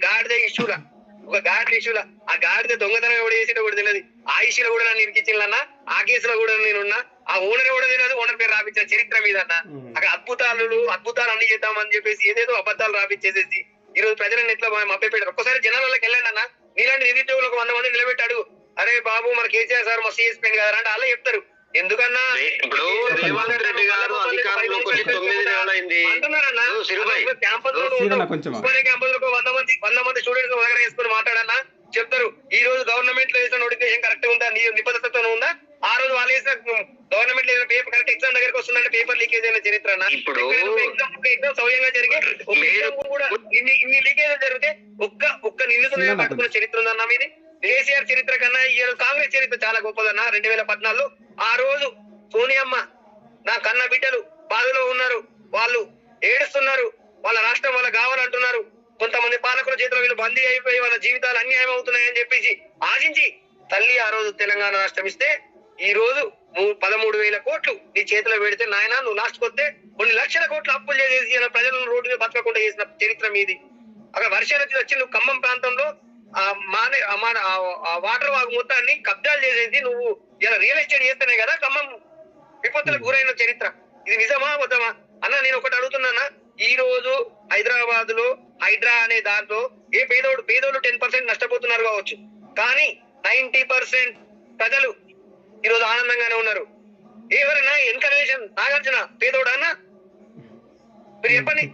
Speaker 4: గాడిద ఇష్యూలా ఆ గాడిద దొంగతనం కూడా చేసేటో కూడా తెలియదు. ఆ ఇష్యూలో కూడా నన్ను ఇరికించిందన్న. ఆ కేసులో కూడా నేనున్నా. ఆ ఓనర్ కూడా తెలియదు. ఓనర్ పేరు రాపించిన చరిత్ర మీద అన్న. అక్కడ అద్భుతాలు అన్ని చేద్దామని చెప్పేసి ఏదేదో అబద్ధాలు రాపించేసేసి ఈ రోజు ప్రజలను ఎట్లా మభ్యపెట్టారు. ఒక్కసారి జనాలకి వెళ్ళండి అన్న. నీలాంటి నిరుద్యోగులకు 100 మంది నిలబెట్టాడు. అరే బాబు మన కేసీఆర్ సార్ మస్తు చేసిపోయింది కదా అంటే అలా చెప్తారు. ఎందుకన్నా
Speaker 3: ఇప్పుడు రేవంత్ రెడ్డి గారు అధికారంలోకి వచ్చి 9 నెలలైంది
Speaker 4: అంటున్నారన్నా. క్యాంపస్ లో 100 మంది స్టూడెంట్స్ దగ్గర వేసుకుని మాట్లాడన్నా చెప్తారు. ఈ రోజు గవర్నమెంట్ లో వేసిన నోటిఫికేషన్ కరెక్ట్ ఉందా, నీ నిబద్ధతతో ఉందా? ఆ రోజు వాళ్ళు వేసిన గవర్నమెంట్ లో పేపర్ కరెక్ట్ ఎగ్జామ్ దగ్గరకు వస్తుందంటే పేపర్ లీకేజ్ అయిన చరిత్ర
Speaker 3: ఇప్పుడు
Speaker 4: ఎగ్జామ్ సౌయంగా జరిగే కూడా ఇన్ని లీకేజ్ జరిగితే ఒక్క నిందితులు పట్టుకున్న చరిత్ర ఉందన్నా మీది. కేసీఆర్ చరిత్ర కన్నా ఈ కాంగ్రెస్ చరిత్ర చాలా గొప్పదన్న. 2014 ఆ రోజు సోనియమ్మ నా కన్న బిడ్డలు బాధలో ఉన్నారు, వాళ్ళు ఏడుస్తున్నారు, వాళ్ళ రాష్ట్రం వాళ్ళ కావాలంటున్నారు. కొంతమంది పాలకుల చేతిలో వీళ్ళు బందీ అయిపోయి వాళ్ళ జీవితాలు అన్యాయం అవుతున్నాయని చెప్పేసి ఆశించి తల్లి ఆ రోజు తెలంగాణ రాష్ట్రం ఇస్తే ఈ రోజు 13,000 కోట్లు నీ చేతిలో పెడితే నాయన నువ్వు లాస్ట్ కొస్తే కొన్ని లక్షల కోట్లు అప్పులు చేసేసి ప్రజలను రోడ్డు మీద బతకకుండా చేసిన చరిత్ర మీది. అక్కడ వర్షాలు వచ్చి నువ్వు ఖమ్మం ప్రాంతంలో వాటర్ వాగు మొత్తాన్ని కబ్జాలు చేసేసి నువ్వు ఇలా రియల్ ఎస్టేట్ చేస్తేనే కదా ఖమ్మం విపత్తులకు గురైన చరిత్ర. ఇది నిజమా వద్దమా అన్న? నేను ఒకటి అడుగుతున్నానా, ఈ రోజు హైదరాబాద్ లో హైడ్రా అనే దాంట్లో పేదోళ్ళు 10% నష్టపోతున్నారు కావచ్చు, కానీ 90% ప్రజలు ఈరోజు ఆనందంగానే ఉన్నారు. ఎవరైనా ఎన్కరేషన్ నాగార్జున పేదోడన్నా? మీరు చెప్పండి.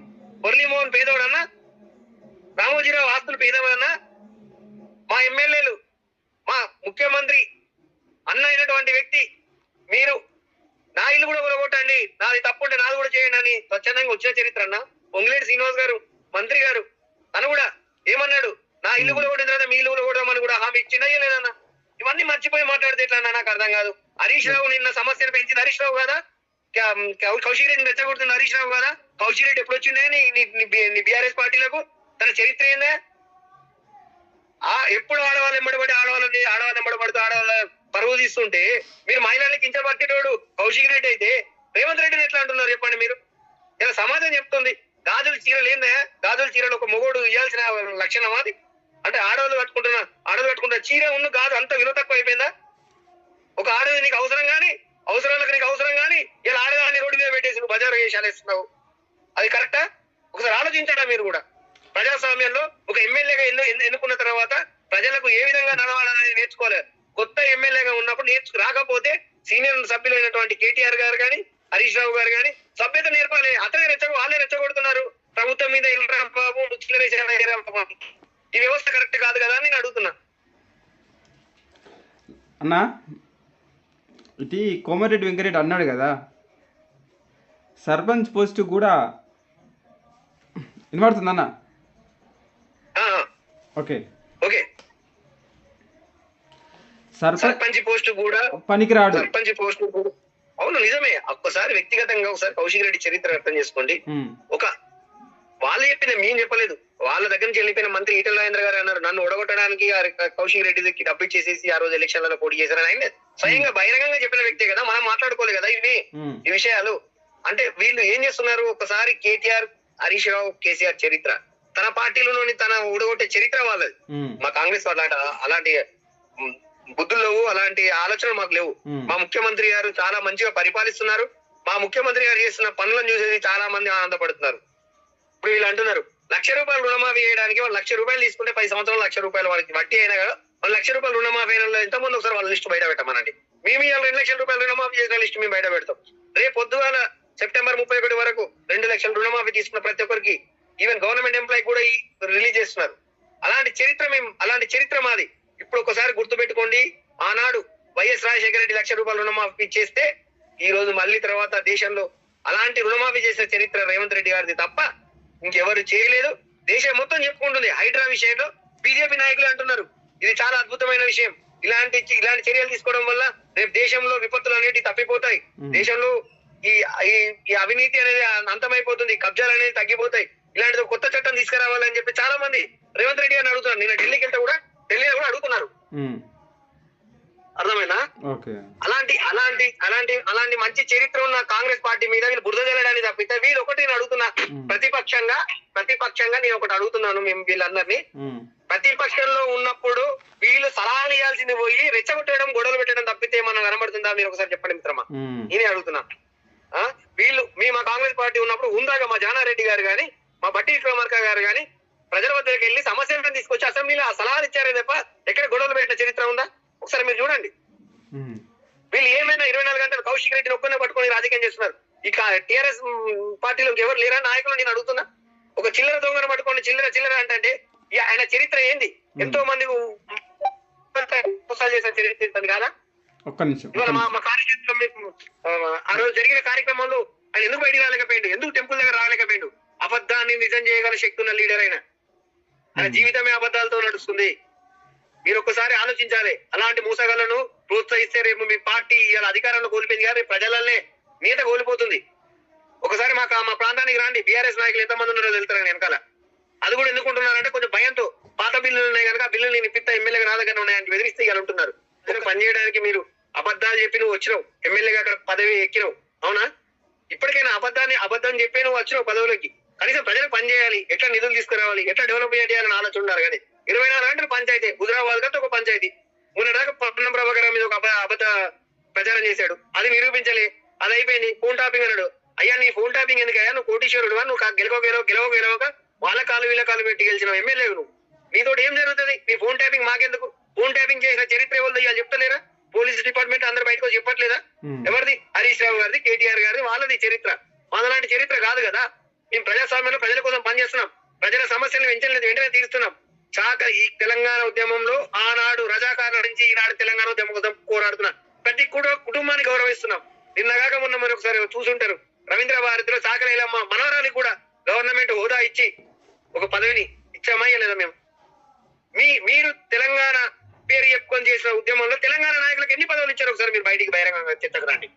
Speaker 4: మురళీమోహన్ పేదోడన్నా? రామోజీరావు ఆస్తులు పేదవాడన్నా? మా ఎమ్మెల్యేలు, మా ముఖ్యమంత్రి అన్న అయినటువంటి వ్యక్తి మీరు నా ఇల్లు కూడా కొలగొట్టండి, నాది తప్పుంటే నాది కూడా చేయండి అని స్వచ్ఛందంగా వచ్చిన చరిత్ర అన్న. పొంగులేటి శ్రీనివాస్ గారు మంత్రి గారు తను కూడా ఏమన్నాడు, నా ఇల్లు కూడా కొట్టిన తర్వాత మీ ఇల్లు కూడా కొడదామని కూడా హామీ ఇచ్చిందా లేదన్నా? ఇవన్నీ మర్చిపోయి మాట్లాడితే ఎట్లా అన్నా? నాకు అర్థం కాదు. హరీష్ రావు నిన్న సమస్యను పెంచింది హరీష్ రావు కదా, కౌశిక్ రెడ్డిని రెచ్చగొడుతుంది హరీష్ రావు కదా. కౌశిక్ రెడ్డి ఎప్పుడు వచ్చిందే నీ బీఆర్ఎస్ పార్టీలకు? తన చరిత్ర ఏందే? ఎప్పుడు ఆడవాళ్ళు ఎంబడబడి ఆడవాళ్ళు ఎంబడబడుతూ ఆడవాళ్ళ పరువు తీస్తుంటే మీరు మహిళల్ని కించబట్టేటోడు కౌశిక్ రెడ్డి అయితే రేవంత్ రెడ్డిని ఎట్లా అంటున్నారు చెప్పండి మీరు? ఇలా సమాజం చెప్తుంది గాజుల చీరలు ఏందా? గాజుల చీరలు ఒక మొగోడు ఇవ్వాల్సిన లక్షణం అది. అంటే ఆడవాళ్ళు కట్టుకుంటున్న చీర ఉన్న గాజు అంత విలువ తక్కువ అయిపోయిందా? ఒక ఆడది నీకు అవసరం కానీ అవసరాలకు నీకు అవసరం కానీ ఇలా ఆడదాన్ని రోడ్డు మీద పెట్టేసి నువ్వు బజారు వేషాలు ఇస్తున్నావు. అది కరెక్టా? ఒకసారి ఆలోచించాడా మీరు కూడా? ప్రజాస్వామ్యంలో ఒక ఎమ్మెల్యేగా ఎన్నుకున్న తర్వాత ప్రజలకు ఏ విధంగా నడవాలనేది నేర్చుకోలేదు. కొత్త ఎమ్మెల్యేగా ఉన్నప్పుడు రాకపోతే సీనియర్ సభ్యులైనటువంటి కేటీఆర్ గారు కానీ హరీష్ రావు గారు కానీ సభ్యత నేర్పాలి. వాళ్ళే రెచ్చగొడుతున్నారు ప్రభుత్వం మీద. బాబు ఈ వ్యవస్థ కరెక్ట్ కాదు కదా అని నేను అడుగుతున్నా.
Speaker 1: అన్న ఇది కోమటిరెడ్డి వెంకరెడ్డి అన్నాడు కదా, సర్పంచ్ పోస్టు కూడా వినబడుతుందన్న? ఓకే,
Speaker 4: సర్పంచ్ పోస్ట్ కూడా
Speaker 1: పనికిరాడు.
Speaker 4: సర్పంచ్ పోస్ట్ అవును నిజమే. ఒక్కసారి వ్యక్తిగతంగా ఒకసారి కౌశిక్ రెడ్డి చరిత్ర అర్థం చేసుకోండి. ఒక వాళ్ళు చెప్పిన మేము చెప్పలేదు, వాళ్ళ దగ్గర నుంచి వెళ్ళిపోయిన మంత్రి ఈటెల రాజేంద్ర గారు అన్నారు నన్ను ఓడగొట్టడానికి కౌశిక్ రెడ్డికి డబ్బు ఇచ్చేసేసి ఆ రోజు ఎలక్షన్లలో పోటీ చేశారని ఆయన స్వయంగా బహిరంగంగా చెప్పిన వ్యక్తే కదా. మనం మాట్లాడుకోలేదు కదా ఈ విషయాలు. అంటే వీళ్ళు ఏం చేస్తున్నారు? ఒకసారి కేటీఆర్, హరీష్ రావు, కేసీఆర్ చరిత్ర, తన పార్టీలోని తన ఓడగొట్టే చరిత్ర వాళ్ళది. మా కాంగ్రెస్ అలాంటి బుద్ధులు లేవు, అలాంటి ఆలోచనలు మాకు లేవు. మా ముఖ్యమంత్రి గారు చాలా మంచిగా పరిపాలిస్తున్నారు. మా ముఖ్యమంత్రి గారు చేస్తున్న పనులను చూసేది చాలా మంది ఆనందపడుతున్నారు. ఇప్పుడు వీళ్ళు అంటున్నారు ₹1,00,000 రుణమాఫీ చేయడానికి వాళ్ళు ₹1,00,000 తీసుకుంటే 10 సంవత్సరాలు ₹1,00,000 వాళ్ళకి వడ్డీ అయినా కదా వాళ్ళు ₹1,00,000 రుణమాఫీ అయిన ఎంతమంది ఒకసారి వాళ్ళ లిస్టు బయట పెట్టమనండి. మేము ఇవాళ ₹2,00,000 రుణమాఫీ చేసిన లిస్టు మేము బయట పెడతాం. రేపు పొద్దుగాల సెప్టెంబర్ 31 వరకు 2,00,000 రుణమాఫీ తీసుకున్న ప్రతి ఒక్కరికి ఈవెన్ గవర్నమెంట్ ఎంప్లాయీ కూడా రిలీజ్ చేస్తున్నారు. అలాంటి చరిత్ర మాది. ఇప్పుడు ఒకసారి గుర్తు పెట్టుకోండి, ఆనాడు వైఎస్ రాజశేఖర రెడ్డి ₹1,00,000 రుణమాఫీ చేస్తే ఈ రోజు మళ్ళీ తర్వాత దేశంలో అలాంటి రుణమాఫీ చేసిన చరిత్ర రేవంత్ రెడ్డి గారిది తప్ప ఇంకెవరు చేయలేదు. దేశం మొత్తం చెప్పుకుంటుంది. హైడ్రా విషయంలో బీజేపీ నాయకులు అంటున్నారు ఇది చాలా అద్భుతమైన విషయం, ఇలాంటి చర్యలు తీసుకోవడం వల్ల రేపు దేశంలో విపత్తులు అనేవి తప్పిపోతాయి, దేశంలో ఈ అవినీతి అనేది అంతమైపోతుంది, కబ్జాలు అనేది తగ్గిపోతాయి, ఇలాంటి కొత్త చట్టం తీసుకురావాలని చెప్పి చాలా మంది రేవంత్ రెడ్డి గారిని అడుగుతున్నారు. నిన్న ఢిల్లీలో కూడా అడుగుతున్నారు. అర్థమైనా? అలాంటి మంచి చరిత్ర ఉన్న కాంగ్రెస్ పార్టీ మీద వీళ్ళు బురద జల్లడానికి తప్పితే వీళ్ళు ఒకటి నేను అడుగుతున్నా, ప్రతిపక్షంగా నేను ఒకటి అడుగుతున్నాను మేము వీళ్ళందరినీ, ప్రతిపక్షంలో ఉన్నప్పుడు వీళ్ళు సలహాలు ఇవ్వాల్సింది పోయి రెచ్చగొట్టడం గొడవలు పెట్టడం తప్పితే ఏమన్నా కనబడుతుందా? మీరు ఒకసారి చెప్పండి మిత్రమా, నేనే అడుగుతున్నా. మా కాంగ్రెస్ పార్టీ ఉన్నప్పుడు ఉందాగా మా జానారెడ్డి గారు గాని మా బట్టి విక్రమార్క గారు గాని ప్రజల వద్దకు వెళ్లి సమస్యలను తీసుకొచ్చి అసెంబ్లీలో ఆ సలహాలు ఇచ్చారే తప్ప ఎక్కడ గొడవలు పెట్టిన చరిత్ర ఉందా? ఒకసారి మీరు చూడండి. వీళ్ళు ఏమైనా 24 గంటలు కౌశిక్ రెడ్డిని ఒక్కనే పట్టుకొని రాజకీయం చేస్తున్నారు. ఇక టిఆర్ఎస్ పార్టీలో ఎవరు లేరా నాయకులు? నేను అడుగుతున్నా. ఒక చిల్లర దొంగను పట్టుకొని చిల్లర అంటే ఆయన చరిత్ర ఏంది? ఎంతో మంది చేసిన చరిత్ర కాదా? ఇవాళ మా కార్యక్రమం ఆ రోజు జరిగిన కార్యక్రమంలో ఆయన ఎందుకు బయటికి రాలేకపోయిండు? ఎందుకు టెంపుల్ దగ్గర రాలేకపోయిండు? అబద్ధాన్ని నిజం చేయగల శక్తి ఉన్న లీడర్ అయినా ఆయన జీవితమే అబద్ధాలతో నడుస్తుంది. మీరు ఒక్కసారి ఆలోచించాలి. అలాంటి మూసగాళ్లను ప్రోత్సహిస్తే రేపు మీ పార్టీ ఇలా అధికారంలో కోల్పోయింది కానీ ప్రజలనే నేత కోల్పోతుంది. ఒకసారి మా ప్రాంతానికి రండి, బీఆర్ఎస్ నాయకులు ఎంతమంది ఉన్నారో వెళ్తారు వెనకాల. అది కూడా ఎందుకుంటున్నారంటే కొంచెం భయంతో పాత బిల్లులు ఉన్నాయి కనుక బిల్లులు నేను ఇప్పిస్తా ఎమ్మెల్యేగా నా దగ్గర ఉన్నాయని బెదిరిస్తే ఇవాళ ఉంటున్నారు. పనిచేయడానికి మీరు అబద్ధాలు చెప్పి నువ్వు వచ్చినావు, ఎమ్మెల్యేగా అక్కడ పదవి ఎక్కినావు, అవునా? ఇప్పటికైనా అబద్ధం చెప్పి నువ్వు వచ్చినావు పదవులకి. కనీసం ప్రజలకు పని చేయాలి, ఎట్లా నిధులు తీసుకురావాలి, ఎట్లా డెవలప్ చేయాలని ఆలోచన ఉండాలి. కానీ 24 గంటలు పంచాయతీ, హుజరాబాద్ కంటే ఒక పంచాయతీ. మొన్నదాకా పట్నం ప్రభాకర్ మీద ఒక అబద్ధ ప్రచారం చేశాడు, అది నిరూపించలే, అది అయిపోయింది. ఫోన్ టాపింగ్ అన్నాడు. అయ్యా నీ ఫోన్ టాపింగ్ ఎందుకయ్యా? నువ్వు కోటీశ్వరుడు, నువ్వు గెలవక వాళ్ళ కాలు వీళ్ళ కాలు పెట్టి గెలిచిన ఎమ్మెల్యే నువ్వు. నీతో ఏం జరుగుతుంది? నీ ఫోన్ ట్యాపింగ్ మాకెందుకు? ఫోన్ ట్యాపింగ్ చేసిన చరిత్ర ఎవరిది ఇవాళ చెప్తలేరా? పోలీస్ డిపార్ట్మెంట్ అందరు బయటకు చెప్పట్లేదా? ఎవరిది? హరీష్ రావు గారిది, కేటీఆర్ గారిది, వాళ్ళది చరిత్ర. మనలాంటి చరిత్ర కాదు కదా. మేము ప్రజాస్వామ్యంలో ప్రజల కోసం పనిచేస్తున్నాం, ప్రజల సమస్యలను వెంటనే తీరుస్తున్నాం. ఈ తెలంగాణ ఉద్యమంలో ఆనాడు రజాకారుల నుంచి ఈనాడు తెలంగాణ ఉద్యమం కోసం పోరాడుతున్నాం. ప్రతి కుటుంబాన్ని గౌరవిస్తున్నాం. నిన్నగాక మొన్న మనం ఒకసారి చూసుంటారు, రవీంద్ర భారతిలో చాకలేలమ్మ మనవరానికి కూడా గవర్నమెంట్ హోదా ఇచ్చి ఒక పదవిని ఇచ్చామా లేదా? మీరు తెలంగాణ పేరు చెప్పుకొని చేసిన ఉద్యమంలో తెలంగాణ నాయకులకు ఎన్ని పదవులు ఇచ్చారు? ఒకసారి మీరు బయటికి బహిరంగంగా చెత్తకు రండి.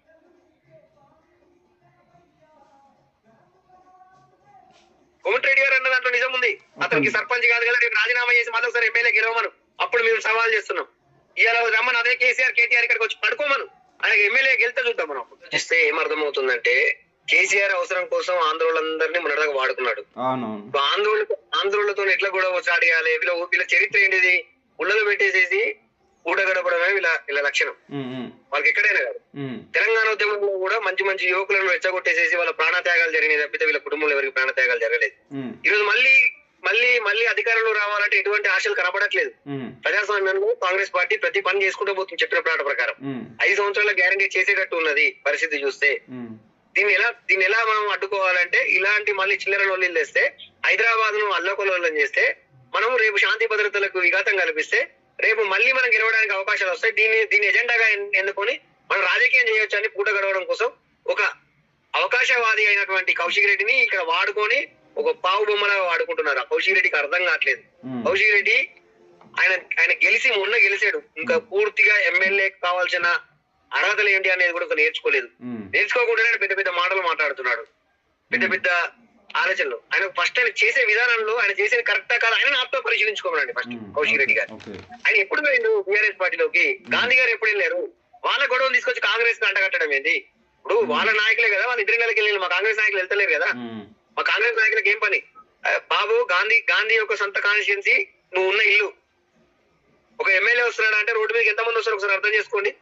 Speaker 4: కోమటిరెడ్డి గారు అన్న దాంట్లో నిజం ఉంది. అతనికి సర్పంచ్ కాదు కదా, రేపు రాజీనామా చేసి మళ్ళీ ఒకసారి ఎమ్మెల్యే గెలవమను. అప్పుడు మేము సవాల్ చేస్తున్నాం. ఇవాళ రమ్మని అదే కేసీఆర్ కేటీఆర్ ఇక్కడికి వచ్చి పడుకోమను, ఆయన ఎమ్మెల్యే గెలితే చూద్దాం. మనం చూస్తే ఏమర్థమవుతుందంటే కేసీఆర్ అవసరం కోసం ఆంధ్రోళ్ళందరినీ మొన్నటిదాకా వాడుకున్నాడు. ఆంధ్రోళ్ళతో ఎట్లా కూడా చాడియాలి, వీళ్ళ చరిత్ర ఏంటిది? ఉళ్ళలు పెట్టేసేసి ఊట గడపడమే వీళ్ళ లక్షణం. వాళ్ళకి ఎక్కడైనా కాదు. తెలంగాణ ఉద్యమంలో కూడా మంచి యువకులను రెచ్చగొట్టేసేసి వాళ్ళ ప్రాణత్యాగాలు జరిగినాయి తప్పితే వీళ్ళ కుటుంబంలో ఎవరికి ప్రాణత్యాగాలు జరగలేదు. ఈరోజు మళ్ళీ అధికారంలో రావాలంటే ఎటువంటి ఆశలు కనబడట్లేదు. ప్రజాస్వామ్యంలో కాంగ్రెస్ పార్టీ ప్రతి పని చేసుకుంటూ పోతుంది చెప్పిన ప్లాట ప్రకారం. 5 సంవత్సరాల గ్యారంటీ చేసేటట్టు ఉన్నది పరిస్థితి చూస్తే. దీన్ని ఎలా మనం అడ్డుకోవాలంటే ఇలాంటి మళ్ళీ చిల్లర నొల్లీలు తెస్తే, హైదరాబాద్ ను అల్లకొల్లోలం చేస్తే, మనం రేపు శాంతి భద్రతలకు విఘాతం కల్పిస్తే రేపు మళ్ళీ మనం గెలవడానికి అవకాశాలు వస్తాయి. దీన్ని ఎజెండాగా ఎన్నుకొని మనం రాజకీయం చేయొచ్చు అని పూట గడవడం కోసం ఒక అవకాశవాది అయినటువంటి కౌశిక్ రెడ్డిని ఇక్కడ వాడుకొని ఒక పావు బొమ్మలాగా వాడుకుంటున్నారు. ఆ కౌశిక్ రెడ్డికి అర్థం కావట్లేదు. కౌశిక్ రెడ్డి ఆయన మొన్న గెలిచాడు, ఇంకా పూర్తిగా ఎమ్మెల్యే కావాల్సిన అర్హతలు ఏంటి అనేది కూడా నేర్చుకోలేదు. నేర్చుకోకుండానే పెద్ద మాటలు మాట్లాడుతున్నాడు, పెద్ద ఆలోచనలు. ఆయన ఫస్ట్ ఆయన చేసే విధానంలో ఆయన చేసేది కరెక్టా కాదు ఆయన ఆప్తో పరిశీలించుకోమనండి ఫస్ట్. కౌశిక్ రెడ్డి గారు ఆయన ఎప్పుడు పోయిండు టీఆర్ఎస్ పార్టీలోకి? గాంధీ గారు ఎప్పుడు వెళ్ళారు? వాళ్ళ గొడవలు తీసుకొచ్చి కాంగ్రెస్ కి అంటగట్టడం ఏంది? ఇప్పుడు వాళ్ళ నాయకులే కదా, వాళ్ళ ఇద్దరి నెలకి వెళ్ళి మా కాంగ్రెస్ నాయకులు వెళ్తలేరు కదా. మా కాంగ్రెస్ నాయకులకు ఏం పని? బాబు గాంధీ యొక్క సొంత కాన్స్టిట్యున్సీ, నువ్వు ఉన్న ఇల్లు, ఒక ఎమ్మెల్యే వస్తున్నాడు అంటే రోడ్డు మీద ఎంతమంది వస్తారు ఒకసారి అర్థం చేసుకోండి.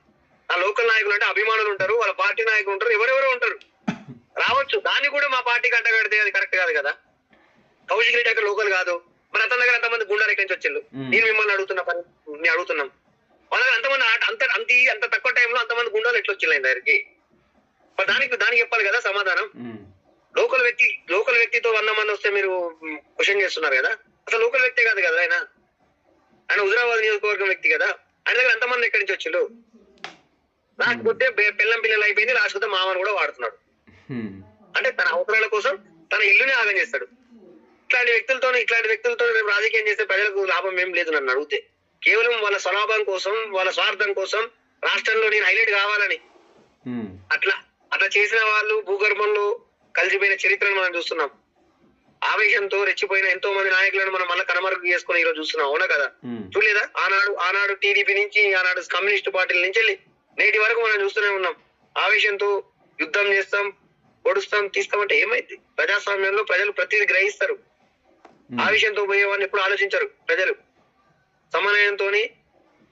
Speaker 4: ఆ లోకల్ నాయకులు అంటే అభిమానులు ఉంటారు, వాళ్ళ పార్టీ నాయకులు ఉంటారు, ఎవరెవరో ఉంటారు, రావచ్చు. దాన్ని కూడా మా పార్టీకి అంటగడితే అది కరెక్ట్ కాదు కదా. కౌశిక్ రెడ్డి అక్కడ లోకల్ కాదు, మరి అతని దగ్గర అంతమంది గుండాలు ఎక్కడి నుంచి వచ్చిండు? నేను మిమ్మల్ని అడుగుతున్నాం వాళ్ళ దగ్గర అంతమంది అంత తక్కువ టైంలో అంతమంది గుండాలు ఎట్లా వచ్చింది ఆయన దగ్గరికి? మరి దానికి చెప్పాలి కదా సమాధానం. లోకల్ వ్యక్తితో 100 మంది వస్తే మీరు క్వశ్చన్ చేస్తున్నారు కదా. అసలు లోకల్ వ్యక్తి కాదు కదా ఆయన హుజరాబాద్ నియోజకవర్గం వ్యక్తి కదా. ఆయన దగ్గర అంతమంది ఎక్కడి నుంచి వచ్చిండు? లేకపోతే పిల్లలు అయిపోయింది, లాస్ట్ మామని కూడా వాడుతున్నాడు. అంటే తన అవసరాల కోసం తన ఇల్లుని ఆగం చేస్తాడు. ఇట్లాంటి వ్యక్తులతో రేపు రాజకీయం చేస్తే ప్రజలకు లాభం ఏం లేదు నన్ను అడిగితే. కేవలం వాళ్ళ స్వలాభం కోసం, వాళ్ళ స్వార్థం కోసం, రాష్ట్రంలో నేను హైలైట్ కావాలని అట్లా చేసిన వాళ్ళు భూగర్భంలో కలిసిపోయిన చరిత్రను మనం చూస్తున్నాం. ఆవేశంతో రెచ్చిపోయిన ఎంతో మంది నాయకులను మనం మళ్ళీ కనుమరుగు చేసుకుని ఈరోజు చూస్తున్నాం. అవునా కదా? చూడలేదా? ఆనాడు టీడీపీ నుంచి, ఆనాడు కమ్యూనిస్ట్ పార్టీల నుంచి వెళ్ళి నేటి వరకు మనం చూస్తూనే ఉన్నాం. ఆవేశంతో యుద్ధం చేస్తాం, పొడుస్తాం, తీస్తామంటే ఏమైంది? ప్రజాస్వామ్యంలో ప్రజలు ప్రతిదీ గ్రహిస్తారు. ఆవేశంతో పోయేవాడిని ఎప్పుడు ఆలోచించరు ప్రజలు. సమన్వయంతో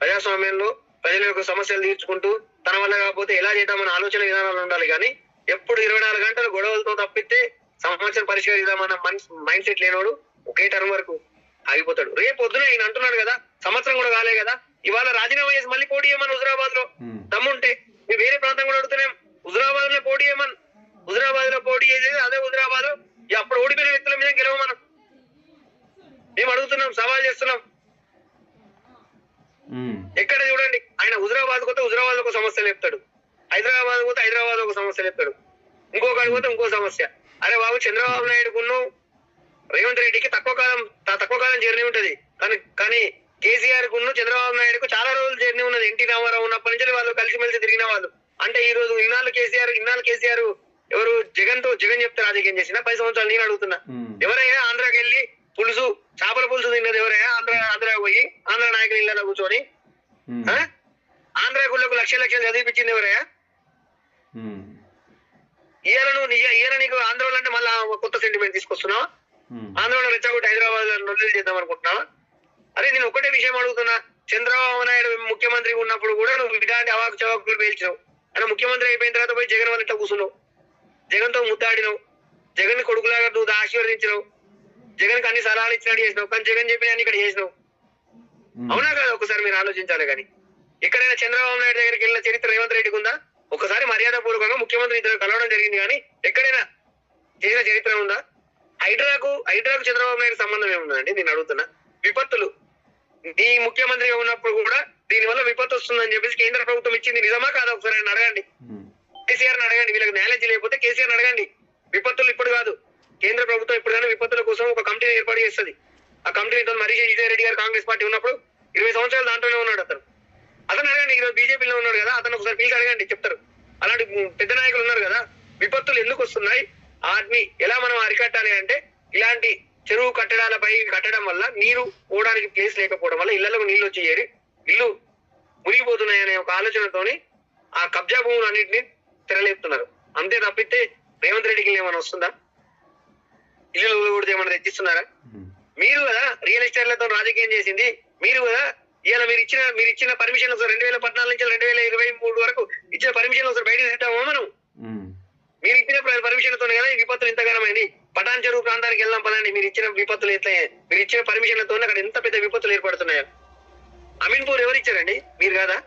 Speaker 4: ప్రజాస్వామ్యంలో ప్రజల యొక్క సమస్యలు తీర్చుకుంటూ తన వల్ల కాకపోతే ఎలా చేద్దామన్న ఆలోచన విధానాలు ఉండాలి. కానీ ఎప్పుడు 24 గంటలు గొడవలతో తప్పితే సమస్యను పరిష్కరిద్దామన్న మైండ్ సెట్ లేనోడు ఒకే టర్మ్ వరకు ఆగిపోతాడు. రేపు పొద్దున ఈయన అంటున్నాడు కదా, సంవత్సరం కూడా కాలే కదా, ఇవాళ రాజీనామా చేసి మళ్ళీ పోటీ చేయమని హుజరాబాద్ లో దమ్ముంటే, మీరు వేరే ప్రాంతం కూడా అడుగుతున్నాం. హుజరాబాద్ లో పోటీ చేయమని, హుజరాబాద్ లో పోటీ చేసేది అదే హుజరాబాద్ లో అప్పుడు ఓడిపోయిన వ్యక్తుల మీద గెలవమనం మేము అడుగుతున్నాం, సవాల్ చేస్తున్నాం. ఎక్కడ చూడండి, ఆయన హుజరాబాద్ పోతే హుజరాబాద్ ఒక సమస్య లేపుతాడు, హైదరాబాద్ పోతే హైదరాబాద్ ఒక సమస్య లేపుతాడు, ఇంకొకటి పోతే ఇంకో సమస్య. అరే బాబు, చంద్రబాబు నాయుడుకును రేవంత్ రెడ్డికి తక్కువ కాలం జర్నీ ఉంటది, కానీ కేసీఆర్ కును చంద్రబాబు నాయుడుకు చాలా రోజులు జర్నీ ఉన్నది. ఎన్టీ రామారావు ఉన్నప్పటి నుంచి వాళ్ళు కలిసిమెలిసి తిరిగిన వాళ్ళు. అంటే ఈ రోజు ఇన్నాళ్ళు కేసీఆర్ ఎవరు జగన్ చెప్తే రాజకీయం చేసిన 10 సంవత్సరాలు నేను అడుగుతున్నా. ఎవరైనా ఆంధ్రాకి వెళ్ళి చేపల పులుసు తిన్నది ఎవరైనా? ఆంధ్రా పోయి ఆంధ్ర నాయకులు ఇళ్ళలో కూర్చొని ఆంధ్ర గుళ్ళకు లక్షలు చదివిపించింది ఎవరైనా? ఈయన నీకు ఆంధ్రలో అంటే మళ్ళా కొత్త సెంటిమెంట్ తీసుకొస్తున్నావా? ఆంధ్రలో రెచ్చగొట్టి హైదరాబాద్ లో నొల్లి చేద్దాం అనుకుంటున్నావా? అరే నేను ఒకటే విషయం అడుగుతున్నా, చంద్రబాబు నాయుడు ముఖ్యమంత్రి ఉన్నప్పుడు కూడా నువ్వు ఇలాంటి అవాకు చవాకులు పేల్చినావు. ఆయన ముఖ్యమంత్రి అయిపోయిన తర్వాత పోయి జగన్ వాళ్ళ ఇట్లా కూర్చున్నావు, జగన్ తో ముద్దాడినావు, జగన్ కొడుకులాగా నువ్వు ఆశీర్వదించినావు, జగన్ కి అన్ని సలహాలు ఇచ్చినట్టు చేసినావు. కానీ జగన్ చెప్పిన ఇక్కడ చేసినావు. అవునా కదా? ఒకసారి మీరు ఆలోచించాలి. కానీ ఎక్కడైనా చంద్రబాబు నాయుడు దగ్గరికి వెళ్ళిన చరిత్ర రేవంత్ రెడ్డికి ఉందా? ఒకసారి మర్యాద పూర్వకంగా ముఖ్యమంత్రి ఇద్దరు కలవడం జరిగింది, కానీ ఎక్కడైనా చేసిన చరిత్ర ఉందా? హైడ్రాకు చంద్రబాబు నాయుడు సంబంధం ఏముందండి? నేను అడుగుతున్నా. విపత్తులు ఈ ముఖ్యమంత్రిగా ఉన్నప్పుడు కూడా దీని వల్ల విపత్తు వస్తుందని చెప్పేసి కేంద్ర ప్రభుత్వం ఇచ్చింది నిజమా కాదా? ఒకసారి ఆయన అడగండి, కేసీఆర్ అడగండి. వీళ్ళకి నాలెడ్జ్ లేకపోతే కేసీఆర్ అడగండి. విపత్తులు ఇప్పుడు కాదు, కేంద్ర ప్రభుత్వం ఎప్పుడైనా విపత్తుల కోసం ఒక కమిటీని ఏర్పాటు చేస్తుంది. ఆ కమిటీతో మరీష్ విజయరెడ్డి గారు కాంగ్రెస్ పార్టీ ఉన్నప్పుడు 20 సంవత్సరాలు దాంట్లోనే ఉన్నాడు. అతను అడగండి. ఈరోజు బీజేపీలో ఉన్నాడు కదా, అతను ఒకసారి పిలిచి అడగండి, చెప్తారు. అలాంటి పెద్ద నాయకులు ఉన్నారు కదా. విపత్తులు ఎందుకు వస్తున్నాయి, వాటిని ఎలా మనం అరికట్టాలి అంటే, ఇలాంటి చెరువు కట్టడాలపై కట్టడం వల్ల నీరు పోవడానికి ప్లేస్ లేకపోవడం వల్ల ఇళ్లకు నీళ్లు వచ్చి చేరి ఇల్లు మునిగిపోతున్నాయనే ఒక ఆలోచనతోని ఆ కబ్జా భూములు అన్నింటినీ తెరలేపుతున్నారు. అంతే తప్పితే రేవంత్ రెడ్డికి ఏమైనా వస్తుందా? ఇల్లు కూడా ఏమైనా తెచ్చిస్తున్నారా? మీరు కదా రియల్ ఎస్టేట్లతో రాజకీయం చేసింది, మీరు కదా. ఇవాళ మీరు ఇచ్చిన పర్మిషన్ 2014 నుంచి 2023 వరకు ఇచ్చిన పర్మిషన్ ఒకసారి బయటకు తీద్దామా మనం? మీరు ఇచ్చిన పర్మిషన్లతో కదా ఈ విపత్తులు ఇంతగానమైంది. పటాన్ చెరువు ప్రాంతానికి వెళ్దాం పదండి. మీరు ఇచ్చిన విపత్తులు ఎట్లా, మీరు ఇచ్చిన పర్మిషన్లతో అక్కడ ఎంత పెద్ద విపత్తులు ఏర్పడుతున్నాయో. అమీన్పూర్ ఎవరు ఇచ్చారండి? మీరు కదా.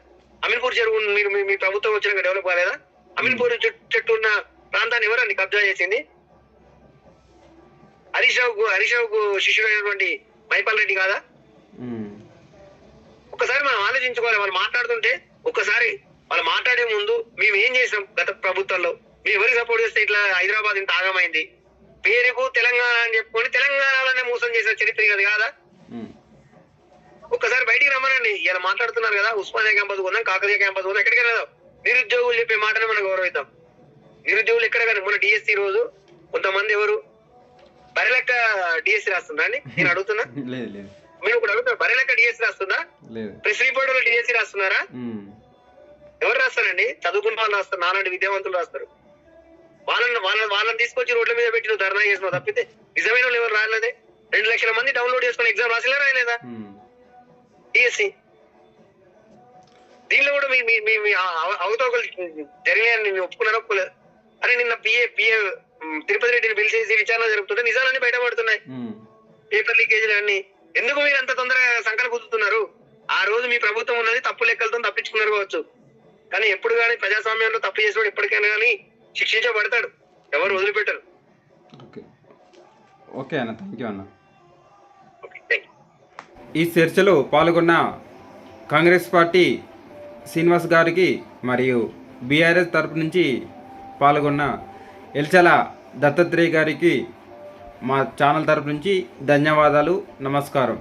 Speaker 4: అమీన్పూర్ చెరువు మీరు మీ ప్రభుత్వం వచ్చినాక డెవలప్ కాలేదా? అమీన్పూర్ చుట్టూ ఉన్న ప్రాంతాన్ని ఎవరండి కబ్జా చేసింది? హరీష్ రావుకు శిష్యుడైనటువంటి మైపాల్ రెడ్డి కాదా? ఒకసారి మనం ఆలోచించుకోవాలి. వాళ్ళు మాట్లాడుతుంటే ఒకసారి వాళ్ళు మాట్లాడే ముందు మేము ఏం చేసినాం గత ప్రభుత్వంలో, మేము ఎవరికి సపోర్ట్ చేస్తే ఇట్లా హైదరాబాద్ ఇంత ఆగమైంది, పేరుకు తెలంగాణ అని చెప్పుకొని తెలంగాణలోనే మోసం చేసిన చరిత్ర ఇది కాదా? ఒక్కసారి బయటికి రమ్మనండి. ఇలా మాట్లాడుతున్నారు కదా, ఉస్మానియా క్యాంపస్ కొందాం, కాకతీయ క్యాంపస్ కొందాం, ఎక్కడికి వెళ్ళదాం. నిరుద్యోగులు చెప్పే మాటను మనం గౌరవిద్దాం. నిరుద్యోగులు ఎక్కడ కానీ మొన్న డిఎస్సి రోజు కొంతమంది ఎవరు బరెలెక్క డిఎస్సి రాస్తుందా అండి? నేను అడుగుతున్నా. మీరు ఇప్పుడు అడుగుతారు, బరెలెక్క డిఎస్సి రాస్తుందా? ప్రెస్ రిపోర్టర్లు డిఎస్సి రాస్తున్నారా? ఎవరు రాస్తారండి? చదువుకున్న వాళ్ళు రాస్తారు, నాలాంటి విద్యావంతులు రాస్తారు. వాళ్ళని తీసుకొచ్చి రోడ్ల మీద పెట్టి నువ్వు ధర్నా చేసినావు తప్పితే నిజమైన వాళ్ళు ఎవరు రాలేదే. 2 లక్షల మంది డౌన్లోడ్ చేసుకుని ఎగ్జామ్ రాసిలా రాయలేదా డిఎస్సి? దీనిలో కూడా మీ అవతవకలు జరిగాయని నేను ఒప్పుకున్నారా? ఒప్పుకోలేదు. అరే నిన్న పిఏ తిరుపతి రెడ్డిని పిలిచేసి విచారణ జరుపుతుంటే నిజాలన్నీ బయటపడుతున్నాయి. పేపర్ లీకేజీలు అన్ని ఎందుకు మీరు అంత తొందరగా సంకలు గుద్దుతున్నారు? ఆ రోజు మీ ప్రభుత్వం ఉన్నది తప్పు లెక్కలతో తప్పించుకున్నారు కావచ్చు, కానీ ఎప్పుడు కానీ ప్రజాస్వామ్యంలో తప్పు చేసేవాడు ఎప్పటికైనా కానీ శిక్షించబడతాడు, ఎవరు వదిలిపెట్టరు.
Speaker 1: ఓకే ఓకే అన్న, థ్యాంక్ యూ అన్న.
Speaker 4: Okay, thank you.
Speaker 1: ఈ చర్చలో పాల్గొన్న కాంగ్రెస్ పార్టీ శ్రీనివాస్ గారికి మరియు బీఆర్ఎస్ తరపు నుంచి పాల్గొన్న ఎల్చల దత్తాత్రేయ గారికి మా ఛానల్ తరపు నుంచి ధన్యవాదాలు, నమస్కారం.